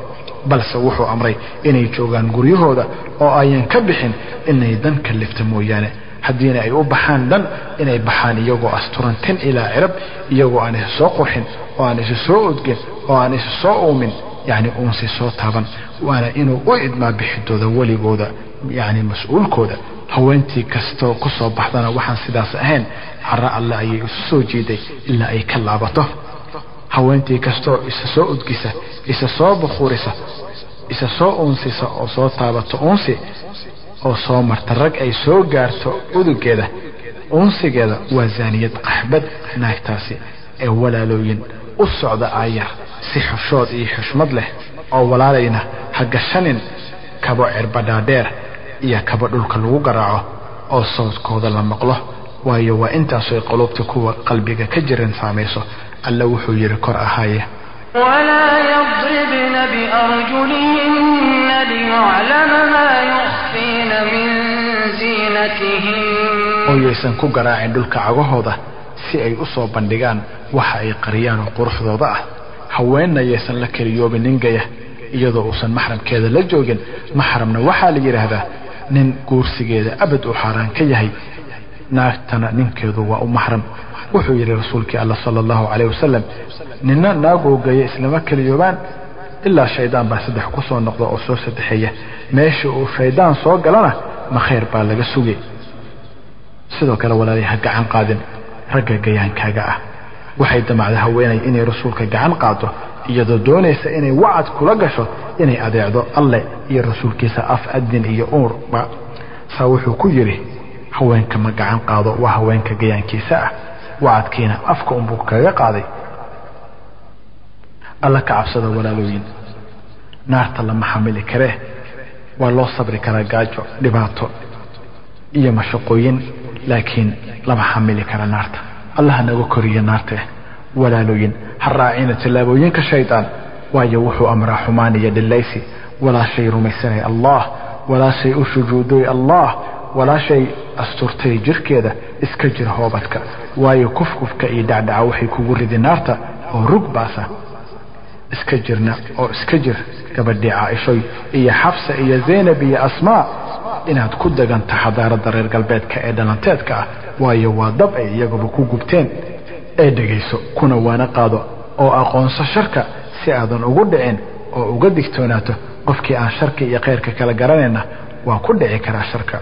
balse wuxuu amray inay joogaan guryahooda oo ayan ka bixin inay dan kalifta mooyaane haddiina ay u baxaan dhan inay baxaan iyagoo asturan tan ilaa cirab iyagoo aan isu soo qurxin oo aan isu soo odgin oo aan isu soo uumin yani uunsi soo taaban waana inuu u idmaa bixidooda weligooda yani mas-uulkooda haweentii kastoo ku soo baxdana waxaan sidaas ahayn cara alle ayay isu soo jiiday ilaa ay ka laabato haweentii kastoo isa soo udgisa isa soo bukhuurisa isa soo uunsisa oo soo taabato uunsi oo soo marta rag ay soo gaarto udugeeda uunsigeeda waa zaaniyad qaxbad naagtaasi ee walaalooyin u socda aayar si xushood iyo xushmad leh oo walaalayna ha gashanin kabo cirbadhaadheer iyo kabo dhulka lagu garaaco oo sawdkooda la maqlo waayo waa intaasoo qulubta kuwa qalbiga ka jiran saamayso alla wuxuu yiri kor ahaaye ولا يضربن بأرجلهن ليعلم ما يخفين من زينتهن oo yeysan ku garaacin dhulka cagahooda si ay u soo bandhigaan waxa ay qariyaan oo quruxdooda ah haweenna yeysan la kaliyoobin ningaya iyadoo uusan maxramkeeda la joogin maxramna waxaa la yiraahdaa nin guursigeeda abad u xaraan ka yahay naagtana ninkeedu waa u maxram wuxuu yiri rasuulkii Allah sallallahu alayhi wasallam ninna naagoogaye islama kaliyoobaan ilaa shaydaan baa saddex ku soo noqdo oo soo saddexeeya meesha uu shaydaan soo galana ma khayr baa laga sugay sidoo kale walaalay ha gacan qaadin ragga gayaankaaga ah waxay damacday haweenay inay rasuulka gacan qaado iyadoo doonaysa inay wacad kula gasho inay adeecdo alle iyo rasuulkiisa af adin iyo uurba saa wuxuu ku yiri haweenka ma gacan qaado waa haweenka gayaankiisa ah wacadkiina afka unbuu kaga qaaday alla ka cabsada walaalooyin naarta lama xamili kare waa loo sabri karaa gaajo dhibaato iyo mashaqooyin laakiin lama xamili kara naarta allah naga koriyo naarta walaalooyin haraacina talaabooyinka shaydaan waayo wuxuu amraa xumaan iyo dhilaysi walaa shay rumaysanay allah walaa shay u sujuuday allah walaa shay asturtay jirkeeda iska jir hoobadka waayo kufkufka iyo dhacdhaca waxay kugu ridi naarta oo rug baasa iska jirna oo iska jir gabadhii Caaisha iyo Xafsa iyo Zaynab iyo Asmaa inaad ku daganta xadaarada reer galbeedka ee dhalanteedka waayo waa dab ay iyaguba ku gubteen ee dhageyso kuna waana qaado oo aqoonso sharka si aadan ugu dhicin oo uga digtoonaato qofkii aan sharka iyo khayrka kala garanayna waa ku dhici karaa sharka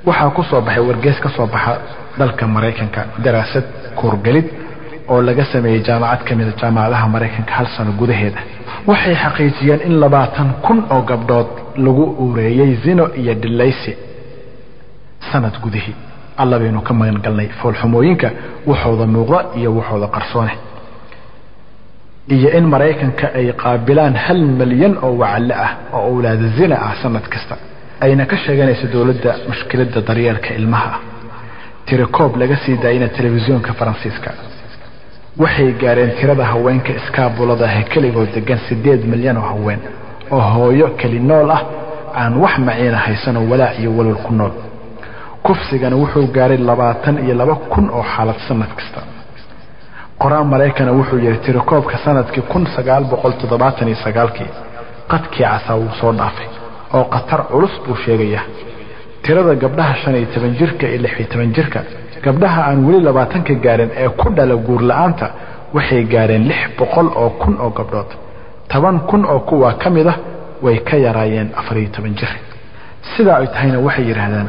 waxaa ku soo baxay wargeys ka soo baxa dalka Mareykanka daraasad kuurgalid oo laga sameeyay jaamacad kamid jaamacadaha Mareykanka hal sano gudaheeda waxay xaqiijiyeen in 20,000 oo gabdhood lagu ureeyay zino iyo dhilaysi sanad gudaheed alla baynu ka magan galnay foolxumooyinka waxooda muuqda iyo waxooda qarsoon iyo in Mareykanka ay qaabilaan 1 milyan oo wacala ah oo awlaad zina ah sanad kasta ayna ka sheeganayso dawladda mushkiladda daryeelka ilmaha tirakoob laga sii daayina telefisyoonka Faransiiska waxay gaareen tirada haweenka iskaabulada kaligood degan 8 milyan oo haween oo hooyo kali nool ah aan wax maciina haysan walaa iyo walal ku nool kufsigana wuxuu gaaray 22,000 oo xaalad sanad kasta qoraan Mareykan wuxuu yiri tirakoobka sanadkii 1979 qadkii casaa uu soo dhaafay oo qatar culus buu sheegaya tirada gabdhaha 15 jirka iyo 16 jirka gabdhaha aan wali 20 ka gaarin ee ku dhala guur la'aanta waxay gaareen 600 oo kun oo gabdhood 10,000 oo kuwa kamida way ka yaraayeen 14 jir sida ay tahayna waxay yiraahdaan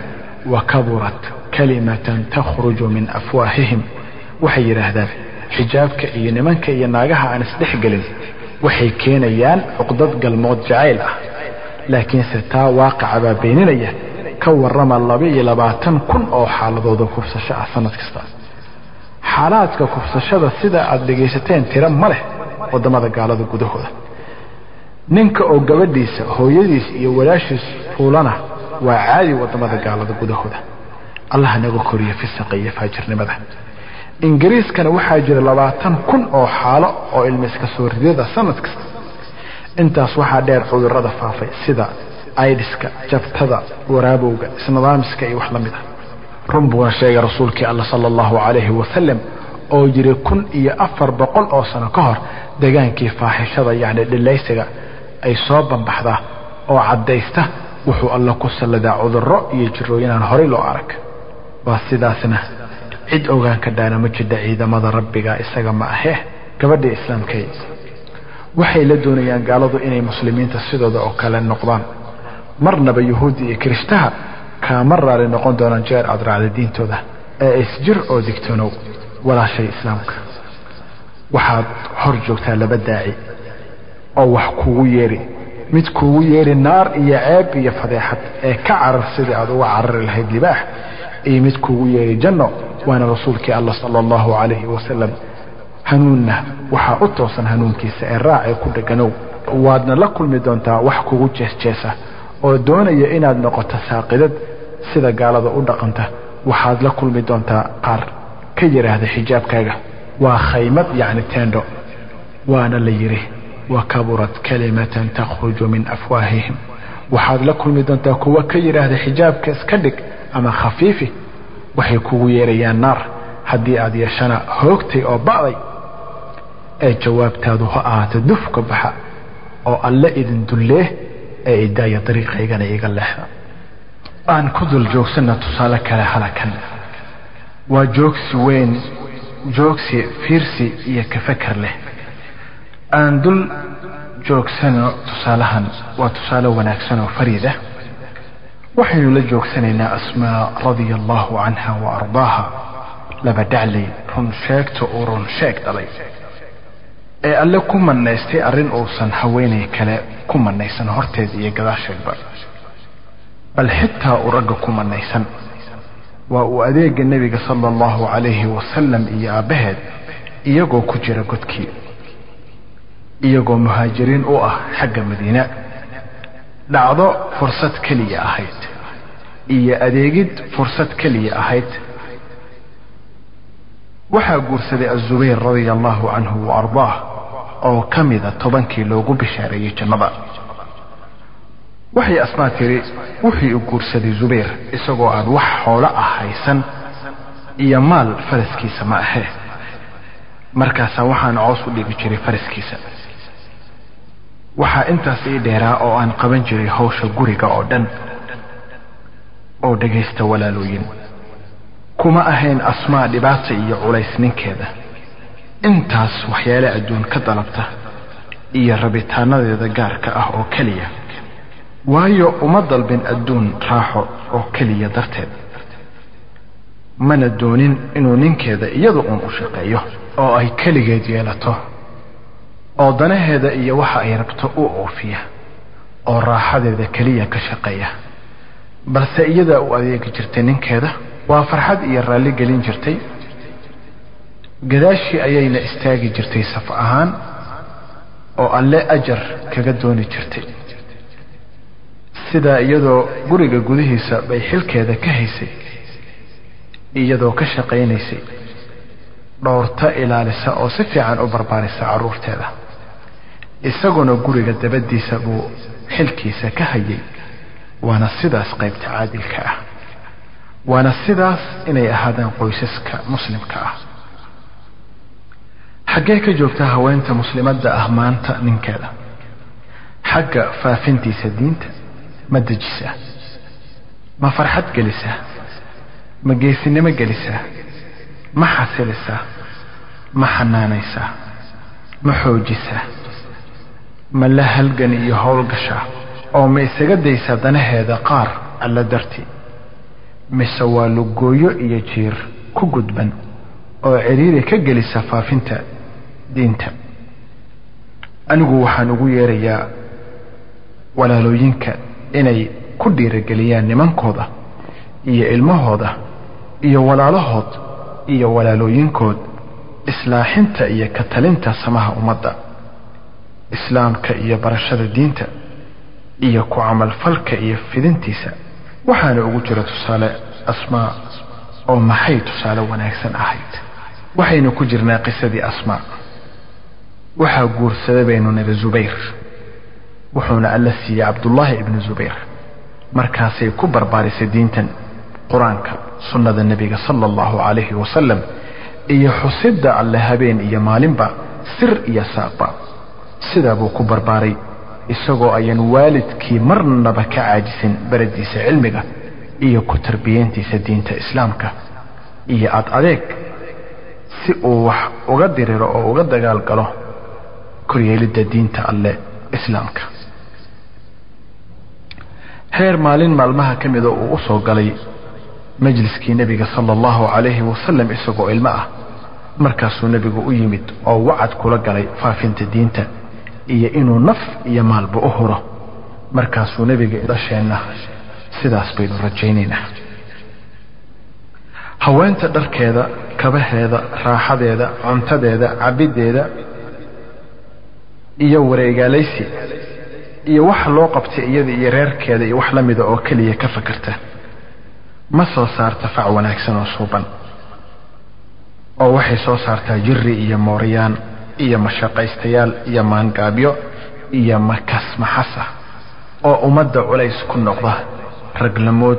wakaburat kalimatan takhruju min afwahihim waxay yiraahdaan xijaabka iyo nimanka iyo naagaha aan isdhexgelin waxay keenayaan uqdad galmood jacayl ah laakiin sitaa waaqicaba beeninaya ka warrama 22,000 oo xaaladooda kufsasho ah sanad kasta xaaladka kufsashada sida aad dhageysateen tira ma leh wadamada gaalada gudahooda ninka oo gabadhiisa hooyadiis iyo walaashiis fuulana waa caadi wadamada gaalada gudahooda allah naga koriyo fisqa iyo faajirnimada ingiriiskana waxaa jira 20,000 oo xaalo oo ilmiska soo ridida sanad kasta intaas waxaa dheer cudurrada faafay sida aydiska jabtada waraabowga isnidaamska iyo wax la mid ah runbuuna sheegay rasuulkii Allah sallallahu alayhi wa sallam oo jiray 1400 oo sano ka hor dagaankii faaxishada yaani dhilaysiga ay soo banbaxda oo cadeysta wuxuu Allah ku salladaa cudurro iyo jirooyin aan hore loo arag waa sidaasna cid ogaan ka dhaana ma jidda ciidamada rabbiga isaga ma ahe gabadha islaamkay waxay la doonayaan gaaladu inay muslimiinta sidooda oo kale noqdaan marnaba yahuudi iyo kirishtaha ka marraale noqon doonaan jeer adraacda diintooda ee isjir oo digtoonow walaashay islaamka waxaad hor joogtaa laba daaci oo wax kugu yeeri mid kugu yeeri naar iyo ceeb iyo fadeexad ee ka carar sidii aad uga carari lahayd libaax iyo mid kugu yeeri janno waana rasuulkii Allah sallallahu alayhi wa sallam hanuunna waxa u toosan hanuunkiisa ee raacay ku dhaganow waadna la kulmi doontaa wax kugu jeesjeesa oo doonaya inaad noqoto saaqidad sida gaalada u dhaqanta waxaad la kulmi doontaa qaar ka yiraahdo xijaabkaaga waa khaymad yaani teendo waana la yiri wakaburat kalimatan takhruju min afwahihim waxaad la kulmi doontaa kuwa ka yiraahdo xijaabka iska dhig ama khafiifi waxay kugu yeerayaan naar haddii aad yeeshana hoogtay oo ba'day ee jawaabtaadu ha ahaato dufka baxa oo alle idin dullee ee idaaya dariiqaygana iga leexda aan ku dul joogsana tusaale kale halakan waa joogsi weyn joogsi fiirsi iyo ka fakar leh aan dul joogsano tusaalahan waa tusaale wanaagsan oo fariida waxaynu la joogsanaynaa asmaa radiyallahu anha wa ardaaha laba dhaclay run sheegto oo run sheeg dhalay ee alle ku manaystay arrin uusan haweenay kale ku manaysan horteed iyo gadaasheedba bal xitaa uu ragga ku manaysan waa uu adeega nabiga sallallahu alayhi wa sallam iyo aabaheed iyagoo ku jira godkii iyagoo muhaajiriin u ah xagga Madiina dhacdo fursad kaliya ahayd iyo adeegid fursad kaliya ahayd waxaa guursaday Az-Zubayr radiyallahu anhu wa ardaah oo kamida 10kii loogu bishaareeyay jannada waxay Asmaa tiri wixii uu guursaday Zubayr isagoo aan wax xoolo ah haysan iyo maal faraskiisa ma ahe markaas waxaan coos u dhigi jiray faraskiisa waxa intaas ii dheeraa oo aan qaban jiray hawsha guriga oo dhan oo dhageysta walaalooyin kuma ahayn Asmaa dhibaato iyo culays ninkeeda intaas waxyaale adduun ka dalabta iyo rabitaanadeeda gaarka ah oo kaliya waayo uma dalbin adduun raaxo oo kaliya darteed mana doonin inuu ninkeeda iyadu u shaqeeyo oo ay kaligeed yeelato oo danaheeda iyo waxa ay rabto u oofiya oo raaxadeeda kaliya ka shaqeeya balse iyada u adeegi jirtay ninkeeda waa farxad iyo raali gelin jirtay gadaashi ayayna istaagi jirtay saf ahaan oo alle ajar kaga dooni jirtay sida iyadoo guriga gudihiisa bay xilkeeda ka haysay iyadoo ka shaqeynaysay dhowrta ilaalisa oo si fiican u barbaarisa caruurteeda isaguna guriga dabadiisa buu xilkiisa ka hayay waana sidaas qaybta caadilka ah waana sidaas inay ahaadaan qoysaska muslimka ah xaggee ka joogta haweenta muslimadda ah maanta ninkeeda xagga faafintiisa diinta ma dejisa ma farxad gelisa ma geesinimo gelisa ma xasilisa ma xanaanaysa ma xoojisa ma la halgan iyo howlgasha oo ma isaga daysa danaheeda qaar alla dartii mise waa lugooyo iyo jiir ku gudban oo ciriiri ka gelisa faafinta diinta anigu waxaan ugu yeerayaa walaalooyinka inay ku dhiirigeliyaan nimankooda iyo ilmahooda iyo walaalahood iyo walaalooyinkood islaaxinta iyo ka talinta samaha ummadda islaamka iyo barashada diinta iyo ku camal falka iyo fidintiisa waxaana ugu jira tusaale Asmaa oo maxay tusaale wanaagsan ahayd waxaynu ku jirnaa qisadii Asmaa waxaa guursaday baynu nabi Zubayr wuxuuna alla siiyay Abdullah ibn Zubayr markaasay ku barbaarisay diintan quraanka sunnada nabiga sallallahu alayhi wa sallam iyo xusida alla habeen iyo maalinba sir iyo saaba sida buu ku barbaaray isagoo ayan waalidkii marnaba ka caajisin baradiisa cilmiga iyo ku tarbiyeentiisa diinta islaamka iyo adeeg si uu wax uga diriro oo uga dagaal galo koryeelida diinta alle islaamka heer maalin maalmaha kamid oo uu soo galay majliskii nabiga sallallahu alayhi wa sallam isagoo ilma ah markaasuu nabigu u yimid oo wacad kula galay faafinta diinta iyo inuu naf iyo maalba u huro markaasuu nabiga dhasheena sidaas baynu rajaynaynaa haweenta dharkeeda kabaheeda raaxadeeda cuntadeeda cabideeda iyo wareegaalaysi iyo wax loo qabtay iyada iyo reerkeeda iyo wax la mid oo kaliya ka fakarta ma soo saarta fac wanaagsan oo suuban oo waxay soo saartaa jirri iyo mooriyaan iyo mashaqaystayaal iyo maangaabyo iyo makas maxasa oo ummadda culays ku noqda raglamood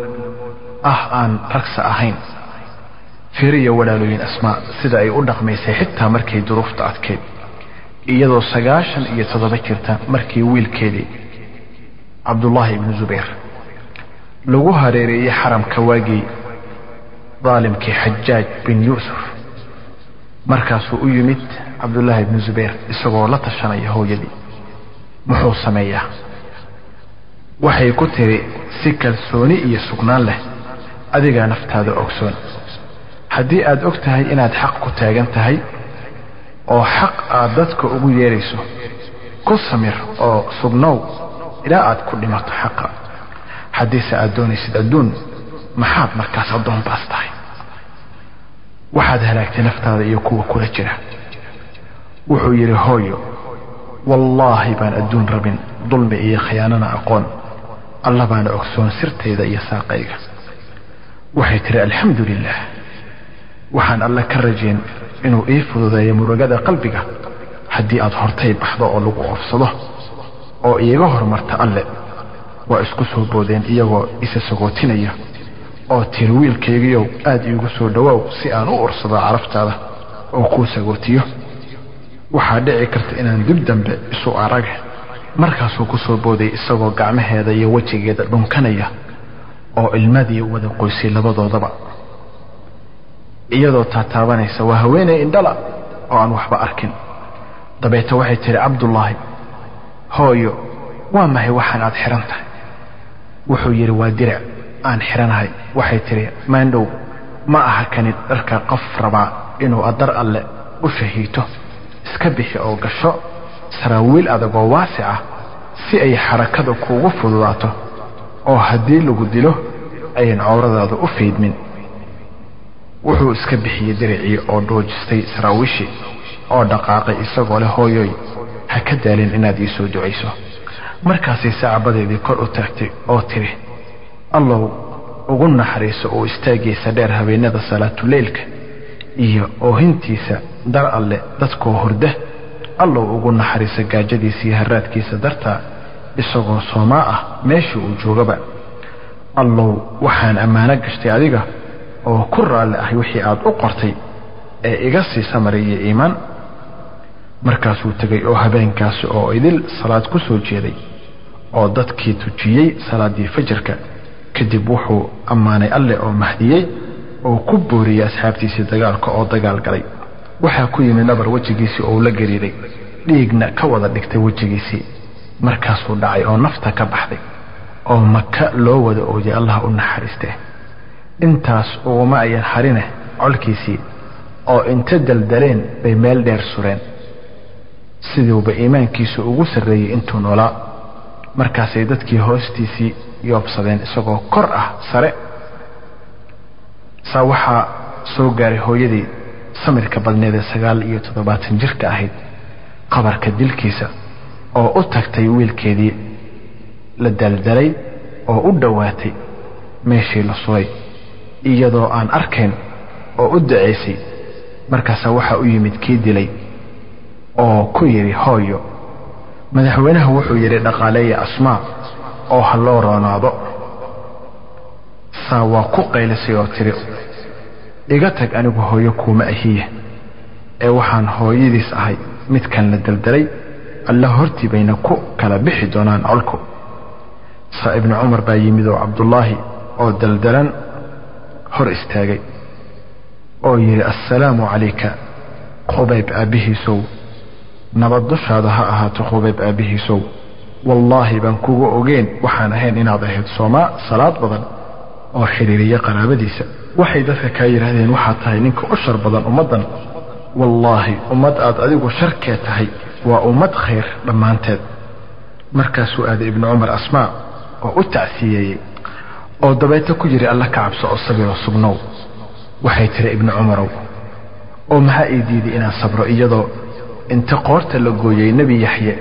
aan ragsa ahayn fiiriyo walaalooyin Asmaa sida ay u dhaqmaysay xitaa markay duruufta adkeed iyadoo 97 jirta markii wiilkeedii Abdullah ibn Zubayr lagu hareereeyay xaramka waagii daalimkii Xajjaaj bin Yuusuf markaasuu u yimid Abdullah ibn Zubayr isagoo la tashanaya hooyadii muxuu sameeyaa waxay ku tiri si kalsooni iyo sugnaan leh adiga naftaada ogsoon haddii aad og tahay inaad xaq ku taagan tahay oo xaq aad dadka ugu yeerayso ku samir oo sugnow ilaa aad ku dhimato xaqa haddiise aad doonaysid adduun maxaad markaas addoon baas tahay waxaad halaagtay naftaada iyo kuwa kula jira wuxuu yidhi hooyo wallaahi baan adduun rabin dulmi iyo khiyaanana aqoon alla baana ogsoon sirtayda iyo saaqayga waxay tiri alxamdu lilah waxaan alla ka rajayn inuu ii fududeeyo murugada qalbiga haddii aad hortay baxdo oo lagu oofsado oo iiga hormarta alle waa isku soo boodeen iyagoo isa sagootinaya oo tiri wiilkaygiyow aad iigu soo dhawaaw si aan u ursado caraftaada oo kuu sagootiyo waxaa dhici karta inaan dib dambe isu arag markaasuu ku soo booday isagoo gacmaheeda iyo wejigeeda dhunkanaya oo ilmadii wada qoysay labadoodaba iyadoo taataabanaysa waa haweeney indhala oo aan waxba arkin dabeeta waxay tiri cabdullaahi hooyo waa mahay waxaan aad xiran tahay wuxuu yidhi waa dirac aan xiranahay waxay tiri maandhow ma aha kani dharka qof rabaa inuu adar alle u shahiito iska bixi oo gasho saraawiil adagoo waasic ah si ay xarakada kuugu fududaato oo haddii lagu dilo ayan cawradaada u faydmin wuxuu iska bixiyey diricii oo dhoojistay saraawiishii oo dhaqaaqay isagoo leh hooyoy ha ka daalin inaad ii soo ducayso markaasay saacabadeedii kor u taagtay oo tiri allow ugu naxariiso oo istaagiisa dheer habeenada salaatuleylka iyo oohintiisa dar alle dadkoo hurda allow ugu naxariiso gaajadiisa iyo haraadkiisa dartaa isagoo soomaa ah meeshii uu joogaba allow waxaan ammaano gashtay adiga oo ku raalli ahay wixii aad u qortay ee iga sii samaraya iimaan markaasuu tegay oo habeenkaasi oo idil salaad ku soo jeeday oo dadkii tujiyey salaadii fajrka kadib wuxuu ammaanay alle oo mahdiyey oo ku booriyey asxaabtiisii dagaalka oo dagaal galay waxaa ku yimi nabar wejigiisii oo la gariiray dhiigna ka wada dhigtay wejigiisii markaasuu dhacay oo nafta ka baxday oo maka loo wada ooyay allah u naxariistee intaas uguma ayan harine colkiisii oo inta daldaleen bay meel dheer sureen siduuba iimaankiisu ugu sarreeyey intuu noolaa markaasay dadkii hoostiisii yoobsadeen isagoo kor ah sare saa waxaa soo gaaray hooyadii samirka badneedee 79 jirka ahayd qabarka dilkiisa oo u tagtay wiilkeedii la daldalay oo u dhowaatay meeshii la suray iyadoo aan arkayn oo u ducaysay markaasaa waxaa u yimid kii dilay oo ku yidhi hooyo madaxweynaha wuxuu yidhi dhaqaaleeya asmaa oo ha loo roonaado saa waa ku qaylisay oo tiri iga tag anigu hooyo kuuma ahiye ee waxaan hooyadiis ahay midkan la daldalay alla hortii bayna ku kala bixi doonaan colku saa ibnu cumar baa yimid oo cabdullaahi oo daldalan hor istaagay oo yidhi assalaamu calayka khubayb aabbihiisow nabad dushaada ha ahaato khubayb aabbihiisow wallaahi baan kugu ogeyn waxaan ahayn inaad ahayd soomaa salaad badan oo xiriiriya qaraabadiisa waxay dadka kaa yidhaahdeen waxaad tahay ninka u shar badan ummaddan wallaahi ummad aad adigu sharkee tahay waa ummad khayr dhammaanteed markaasuu aaday ibnu cumar asmaa oo u tacsiyeeyey oo dabeeta ku yidhi alla ka cabso oo sabiroo sugnow waxay tiri ibnu cumarow oo maxaa ii diiday inaan sabro iyadoo inta qoorta la gooyey nebi yaxye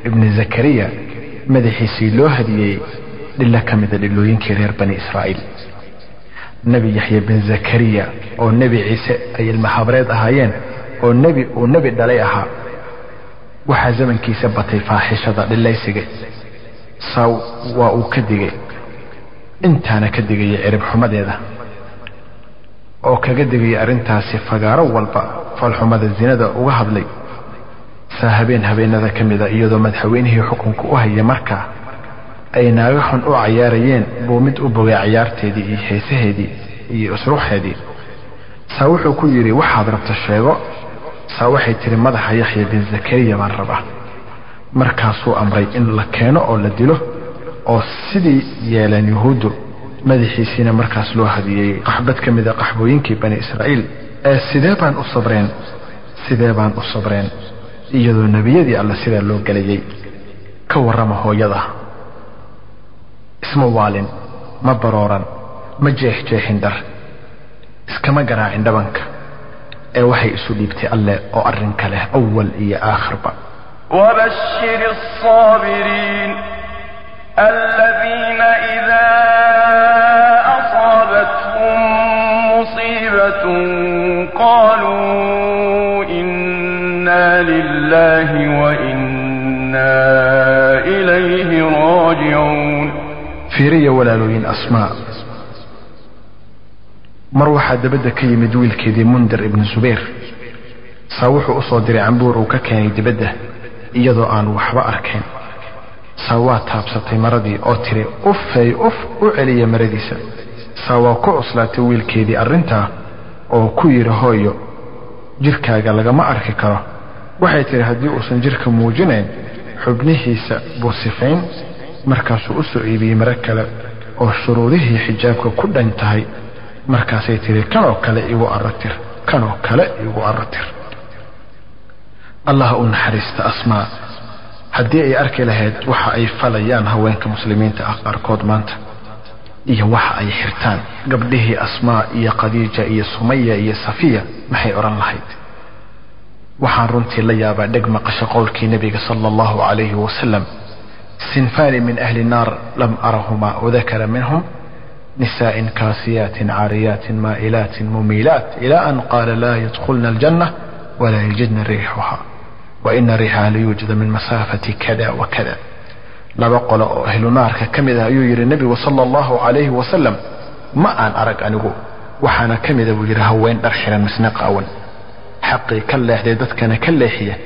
ibni zakariya madaxiisii loo hadiyey dhilla ka mida dhillooyinkii reer bani israa'iil nebi yaxye bin zakariya oo nebi ciise ay ilmahabreed ahaayeen oo uu nebi dhalay ahaa waxaa zamankiisa batay faaxishada dhilaysiga saa waa uu ka digay intaana ka digaya cirib xumadeeda oo kaga digaya arrintaasi fagaaro walba falxumada zinada uga hadlay saa habeenada ka mida iyadoo madaxweynihii xukunka u haya markaa ay naaga xun u cayaarayeen buu mid u bogay cayaarteedii iyo heesaheedii iyo isruuxeedii saa wuxuu ku yidhi waxaad rabta sheego saa waxay tiri madaxa yaxya bin zakariya baan rabaa markaasuu amray in la keeno oo la dilo oo sidii yeeleen yuhuuddu madaxiisiina markaas loo hadiyey qaxbad ka mida qaxbooyinkii bani israa'iil ee sidee baan u sabreen iyadoo nebiyadii alla sidaa loo gelayay ka warrama hooyada isma waalin ma barooran ma jeexjeexin dhar iskama garaacin dhabanka ee waxay isu dhiibtay alle oo arrinka leh awal iyo aakhirba وبشر الصابرين الذين إذا أصابتهم مصيبة قالوا إنا لله وإنا إليه راجعون. fiiriya walaalooyin asmaa mar waxaa dabadda ka yimid wiilkeedii mundir ibnu subayr saa wuxuu u soo diray cambuur uu ka keenay dibadda iyadoo aan waxba arkayn saa waa taabsatay maradii oo tiri ufay uf u celiya maradiisa saa waa ku cuslaatay wiilkeedii arrintaa oo ku yidhi hooyo jirkaaga lagama arki karo waxay tiri haddii uusan jirka muujinayn xubnihiisa buu sifayn markaasuu u soo iibiyey mara kale oo shuruudihii xijaabka ku dhan tahay markaasay tiri kanoo kale igu arratir kanoo kale igu arratir allah u naxariista asmaa haddii ay arki lahayd waxa ay falayaan haweenka muslimiinta ah qaarkood maanta iyo waxa ay xirtaan gabdhihii asmaa iyo khadiija iyo sumaya iyo safiya maxay odhan lahayd waxaan runtii la yaabaa dheg maqasho qowlkii nabiga sala allahu calayhi wasalam sinfaani min ahli النار لم أرهما وذكر منهم نساء كاسيات عاريات مائلات مميلات إلى أن قال لا يدخلن الجنة ولا يجدن ريحها وإن ريحها ليوجد من مسافة كذا وكذا لا بقول أهل النار كمذا يجري النبي صلى الله عليه وسلم ما أن أرق أنه وحنا كمذا وجري هوين أرحلا مسنق أول حقي كلا حديدت كان كلا حية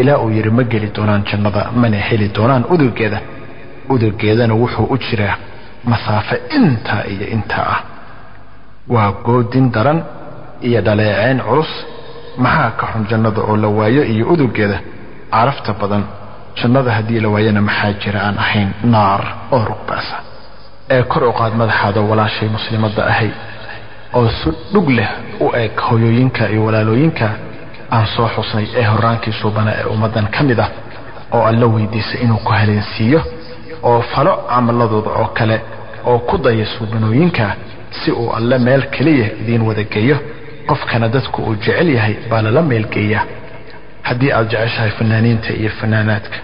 ilaa uu yiri ma geli doonaan jannada mana heli doonaan udurgeedana wuxuu u jiraa masaafo intaa iyo intaa ah waa goodin daran iyo dhaleeceen culus maxaa ka xun jannada oo la waayo iyo udurgeeda carafta badan jannada haddii la waayana maxaa jira aan ahayn naar oo rugbaasa ee kor u qaad madaxaada walaashay muslimadda ahay oo si dhug leh u eeg hooyooyinka iyo walaalooyinka aan soo xusnay ee horaankii suubana ee ummadan ka mid ah oo alla weydiisay inuu ku haleensiiyo oo falo camaladooda oo kale oo ku daya suubanooyinka si uu alla meel kaliya idiin wada geeyo qofkana dadku uu jecel yahay baa lala meel geeya haddii aad jeceshahay fanaaniinta iyo fanaanaadka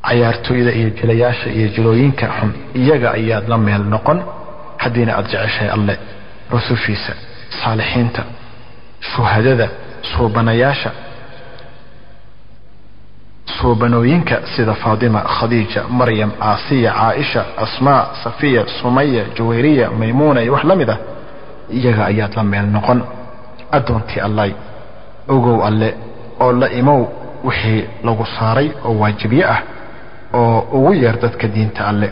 cayaartooyda iyo jilayaasha iyo jilooyinka xun iyaga ayaad la meel noqon haddiina aad jeceshahay alle rusushiisa saalixiinta shuhadada suubanayaasha suubanooyinka sida faadima khadiija maryam aasiya caaisha asmaa safiya sumaya juwayriya maymuuna iyo wax la mid ah iyaga ayaad la meel noqon addoontii allay ogow alle oo la imow wixii lagu saaray oo waajibiye ah oo ugu yeer dadka diinta alle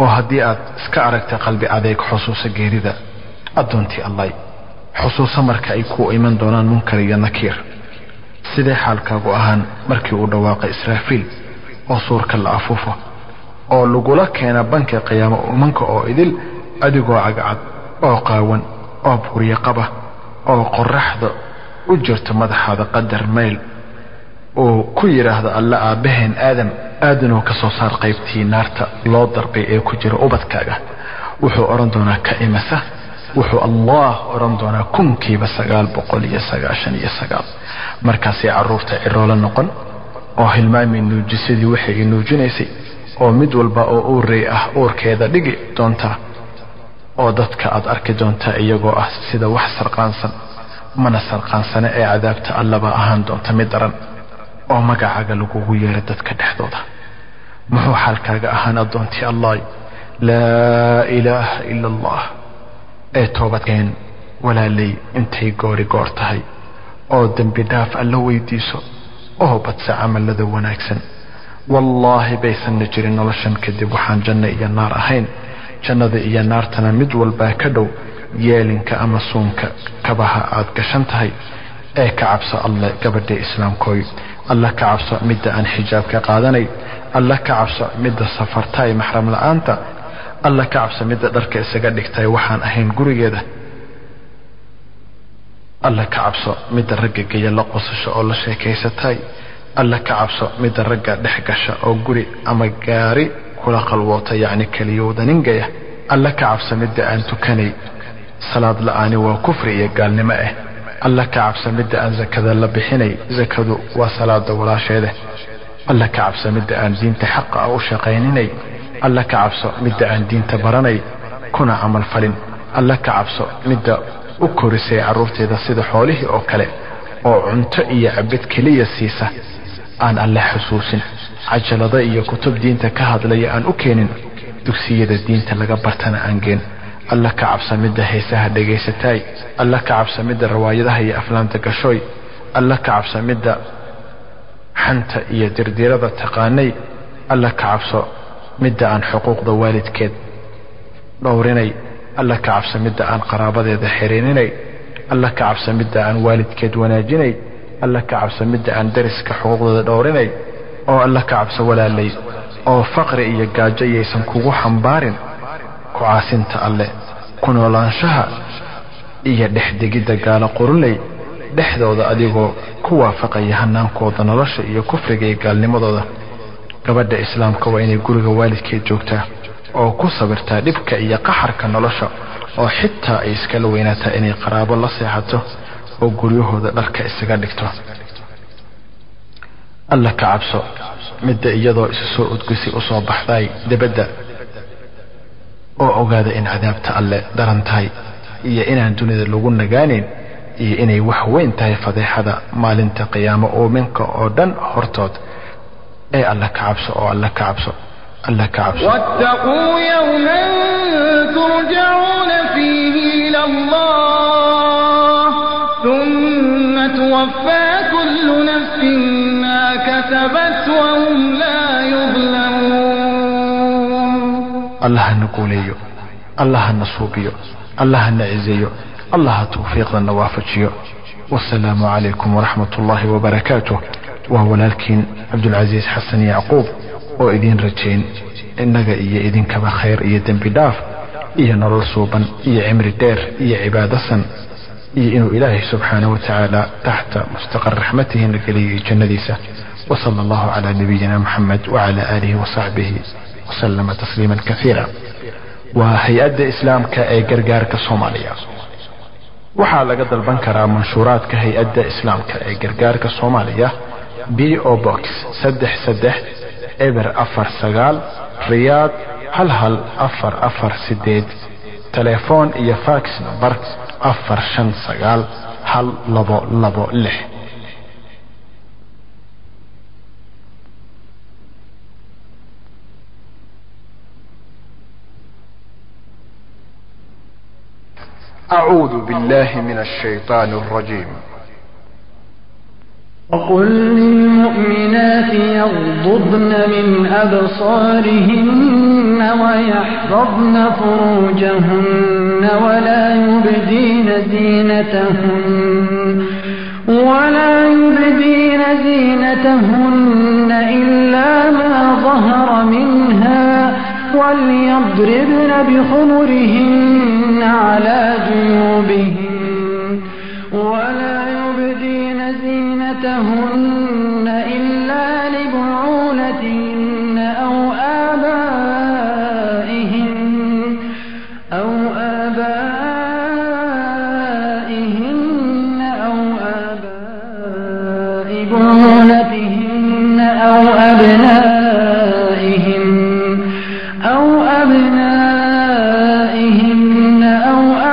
oo haddii aad iska aragtay qalbi adeeg xusuusa geerida addoontii allay xusuusa marka ay ku iman doonaan munkar iyo nakiir sidee xaalkaagu ahaan markii uu dhawaaqay israafiil oo suurka la afuufo oo lagula keena banka qiyaamo umanka oo idil adigoo cagcad oo qaawan oo buuriye qaba oo qoraxda u jirto madaxaada qadar mayl oo ku yiraahdo alla aabaheen aadanoo ka soo saar qaybtii naarta loo darbay ee ku jira ubadkaaga wuxuu oran doonaa ka imasa wuxuu allah oran doonaa kunkiiba 999 markaasay caruurta ciroola noqon oo hilmaami nuujisadii waxay nuujinaysay oo mid walba oo uurey ah uurkeeda dhigi doonta oo dadka aad arki doonta iyagoo ah sida wax sarqaansan mana sarqaansana ee cadaabta allaba ahaan doonta mid daran oo magacaaga lagugu yeero dadka dhexdooda muxuu xaalkaaga ahaan addoontii allah laa ilaaha ila allah ee toobadkeen walaalay intay goor tahay oo dambi dhaaf alla weydiiso oo badsa camalada wanaagsan wallaahi baysan jirin noloshan kadib waxaan janno iyo naar ahayn jannada iyo naartana mid walba ka dhow yeelinka ama suunka kabaha aad gashan tahay ee ka cabso alle gabadha islaamkooy alla ka cabso midda aan xijaabka qaadanay alla ka cabso midda safartay mahram la'aanta alla ka cabso midda dharka isaga dhigtay waxaan ahayn gurigeeda alla ka cabso midda ragga geeya la qosasho oo la sheekaysatay alla ka cabso midda ragga dhex gasha oo guri ama gaari kula qalwoota yacni kaliyooda ningaya alla ka cabso midda aan tukanay salaad la'aani waa kufri iyo gaalnimo alla ka cabsa midda aan zakada la bixinay zakadu waa salaada walaasheeda alla ka cabsa midda aan diinta xaqa u shaqayninay alla ka cabso midda aan diinta baranay kuna amal falin alla ka cabso midda u korisay caruurteeda sida xoolihii oo kale oo cunto iyo cabid kaliya siisa aan alla xusuusin cajalada iyo kutub diinta ka hadlaya aan u keenin dugsiyada diinta laga bartana aan geen alla ka cabsa midda heesaha dhageysatay alla ka cabsa midda riwaayadaha iyo aflaanta gashoy alla ka cabsa midda xanta iyo dirdirada taqaanay alla ka cabso midda aan xuquuqda waalidkeed dhowrinay alla ka cabsa midda aan qaraabadeeda xiriirinay alla ka cabsa midda aan waalidkeed wanaajinay alla ka cabsa midda aan dariska xuquuqdooda dhowrinay oo alla ka cabsa walaalay oo faqri iyo gaajo aysan kugu xambaarin ku caasinta alle ku noolaanshaha iyo dhexdegidda gaalo qurulay dhexdooda adigoo ku waafaqaya hanaankooda nolosha iyo kufriga iyo gaalnimadooda gabadha islaamka waa inay guriga waalidkeed joogtaa oo ku sabirtaa dhibka iyo qaxarka nolosha oo xitaa ay iskala weynaataa inay qaraabo la seexato oo guryahooda dharka isaga dhigto alla ka cabso midda iyadoo isu soo udgisi u soo baxday dibadda oo ogaada in cadaabta alle daran tahay iyo inaan dunida lagu nagaanin iyo inay wax weyn tahay fadeexada maalinta qiyaamo oo minka oo dhan hortood ee alla ka cabso oo alla ka cabso alla ka cabso wattaquu yawman turja'una fihi ila Allah thumma tuwaffa kullu nafsin ma kasabat wa hum la yuzlamun الله نقوليه الله نصوبيه الله نعزيه الله توفيق النوافجيه والسلام عليكم ورحمة الله وبركاته وهو لكن عبد العزيز حسن يعقوب وإذين رجين إنك إيا إذين كما خير إيا دنبداف إيا نرى صوبا إيا عمر الدير إيا عبادة إيا إنو إلهي سبحانه وتعالى تحت مستقر رحمته لكلي جنديسة وصلى الله على نبينا محمد وعلى آله وصحبه وسلم تسليما كثيرا وهيئة إسلام كأي قرقار كصوماليا وحال قد البنكرة منشورات كهيئة إسلام كأي قرقار كصوماليا بي أو بوكس سدح إبر أفر سقال رياض هل أفر سديد تليفون إيا فاكس نمبر أفر شن سقال هل لبو لح أعوذ بالله من الشيطان الرجيم وقل للمؤمنات يغضضن من أبصارهن ويحفظن فروجهن ولا يبدين زينتهن إلا ما ظهر منها وليضربن بخمرهن على جيوبهن ولا يبدين زينتهن إلا لبعولتهن أو آبائهن أو آباء بعولتهن أو أبنائهن أو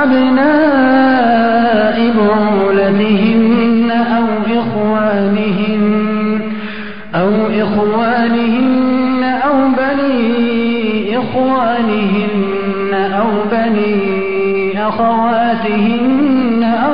أبناء بعولتهن أو إخوانهن أو بني إخوانهن أو بني أخواتهن أو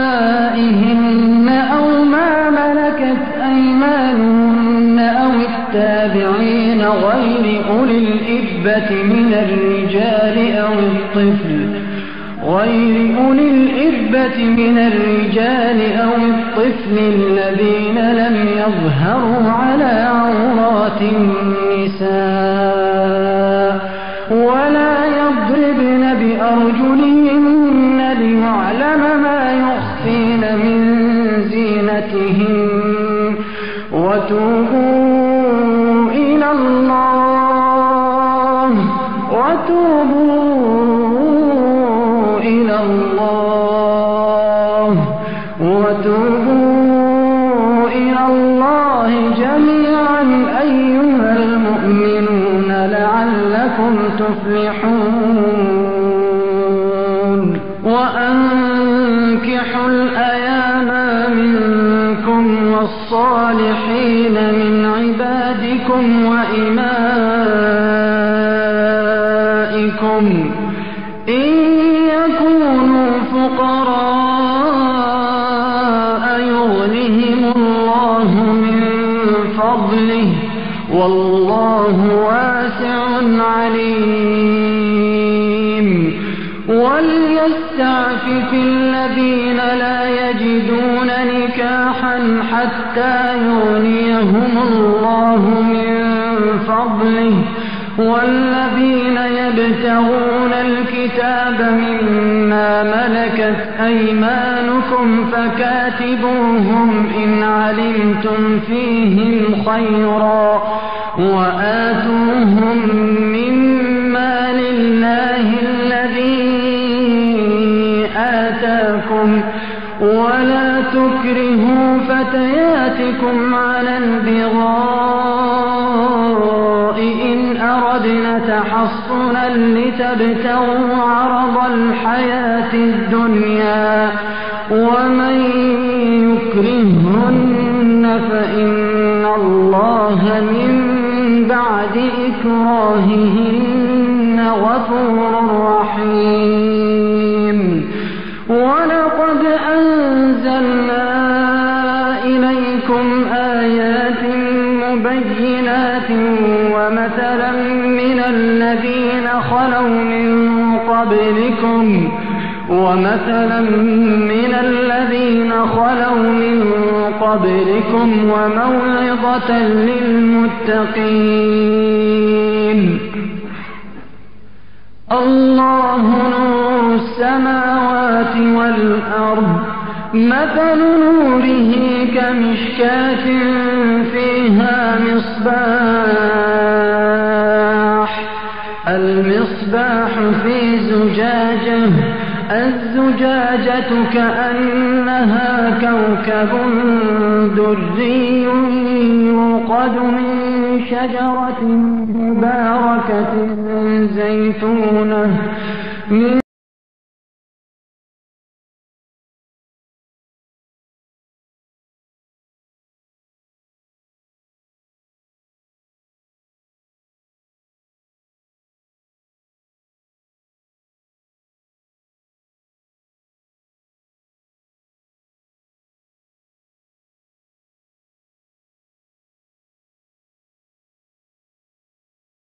نسائهن أو ما ملكت أيمانهن أو التابعين غير أولي الإربة من الرجال أو الطفل الذين لم يظهروا على عورات النساء ولا يضربن بأرجلهن ليعلم ما يخفين من زينتهن وتوبوا إلى الله وتوبوا إلى الله جميعا أيها المؤمنون لعلكم تفلحون وأنكحوا الأيام منكم والصالحين من عبادكم وإمائكم إن يكونوا فقراء يغنهم الله من فضله والله واسع عليم وليستعفف الذين لا يجدون نكاحا حتى يغنيهم الله من فضله والذين يبتغون الكتاب مما ملكت أيمانكم فكاتبوهم إن علمتم فيهم خيرا وآتوهم مما لله الذي آتاكم ولا تكرهوا فتياتكم على البغاء إن أردنا تحصنا لتبتغوا عرض الحياة الدنيا ومن يكرهن فإن الله من بعد إكراههن غفور رحيم ولقد أنزلنا إليكم آيات مبينات ومثلا من الذين خلوا من قبلكم وموعظة للمتقين الله نور السماوات والأرض مثل نوره كمشكاة فيها مصباح المصباح في زجاجة الزجاجة كأنها كوكب دري يوقد من شجرة مباركة زيتونة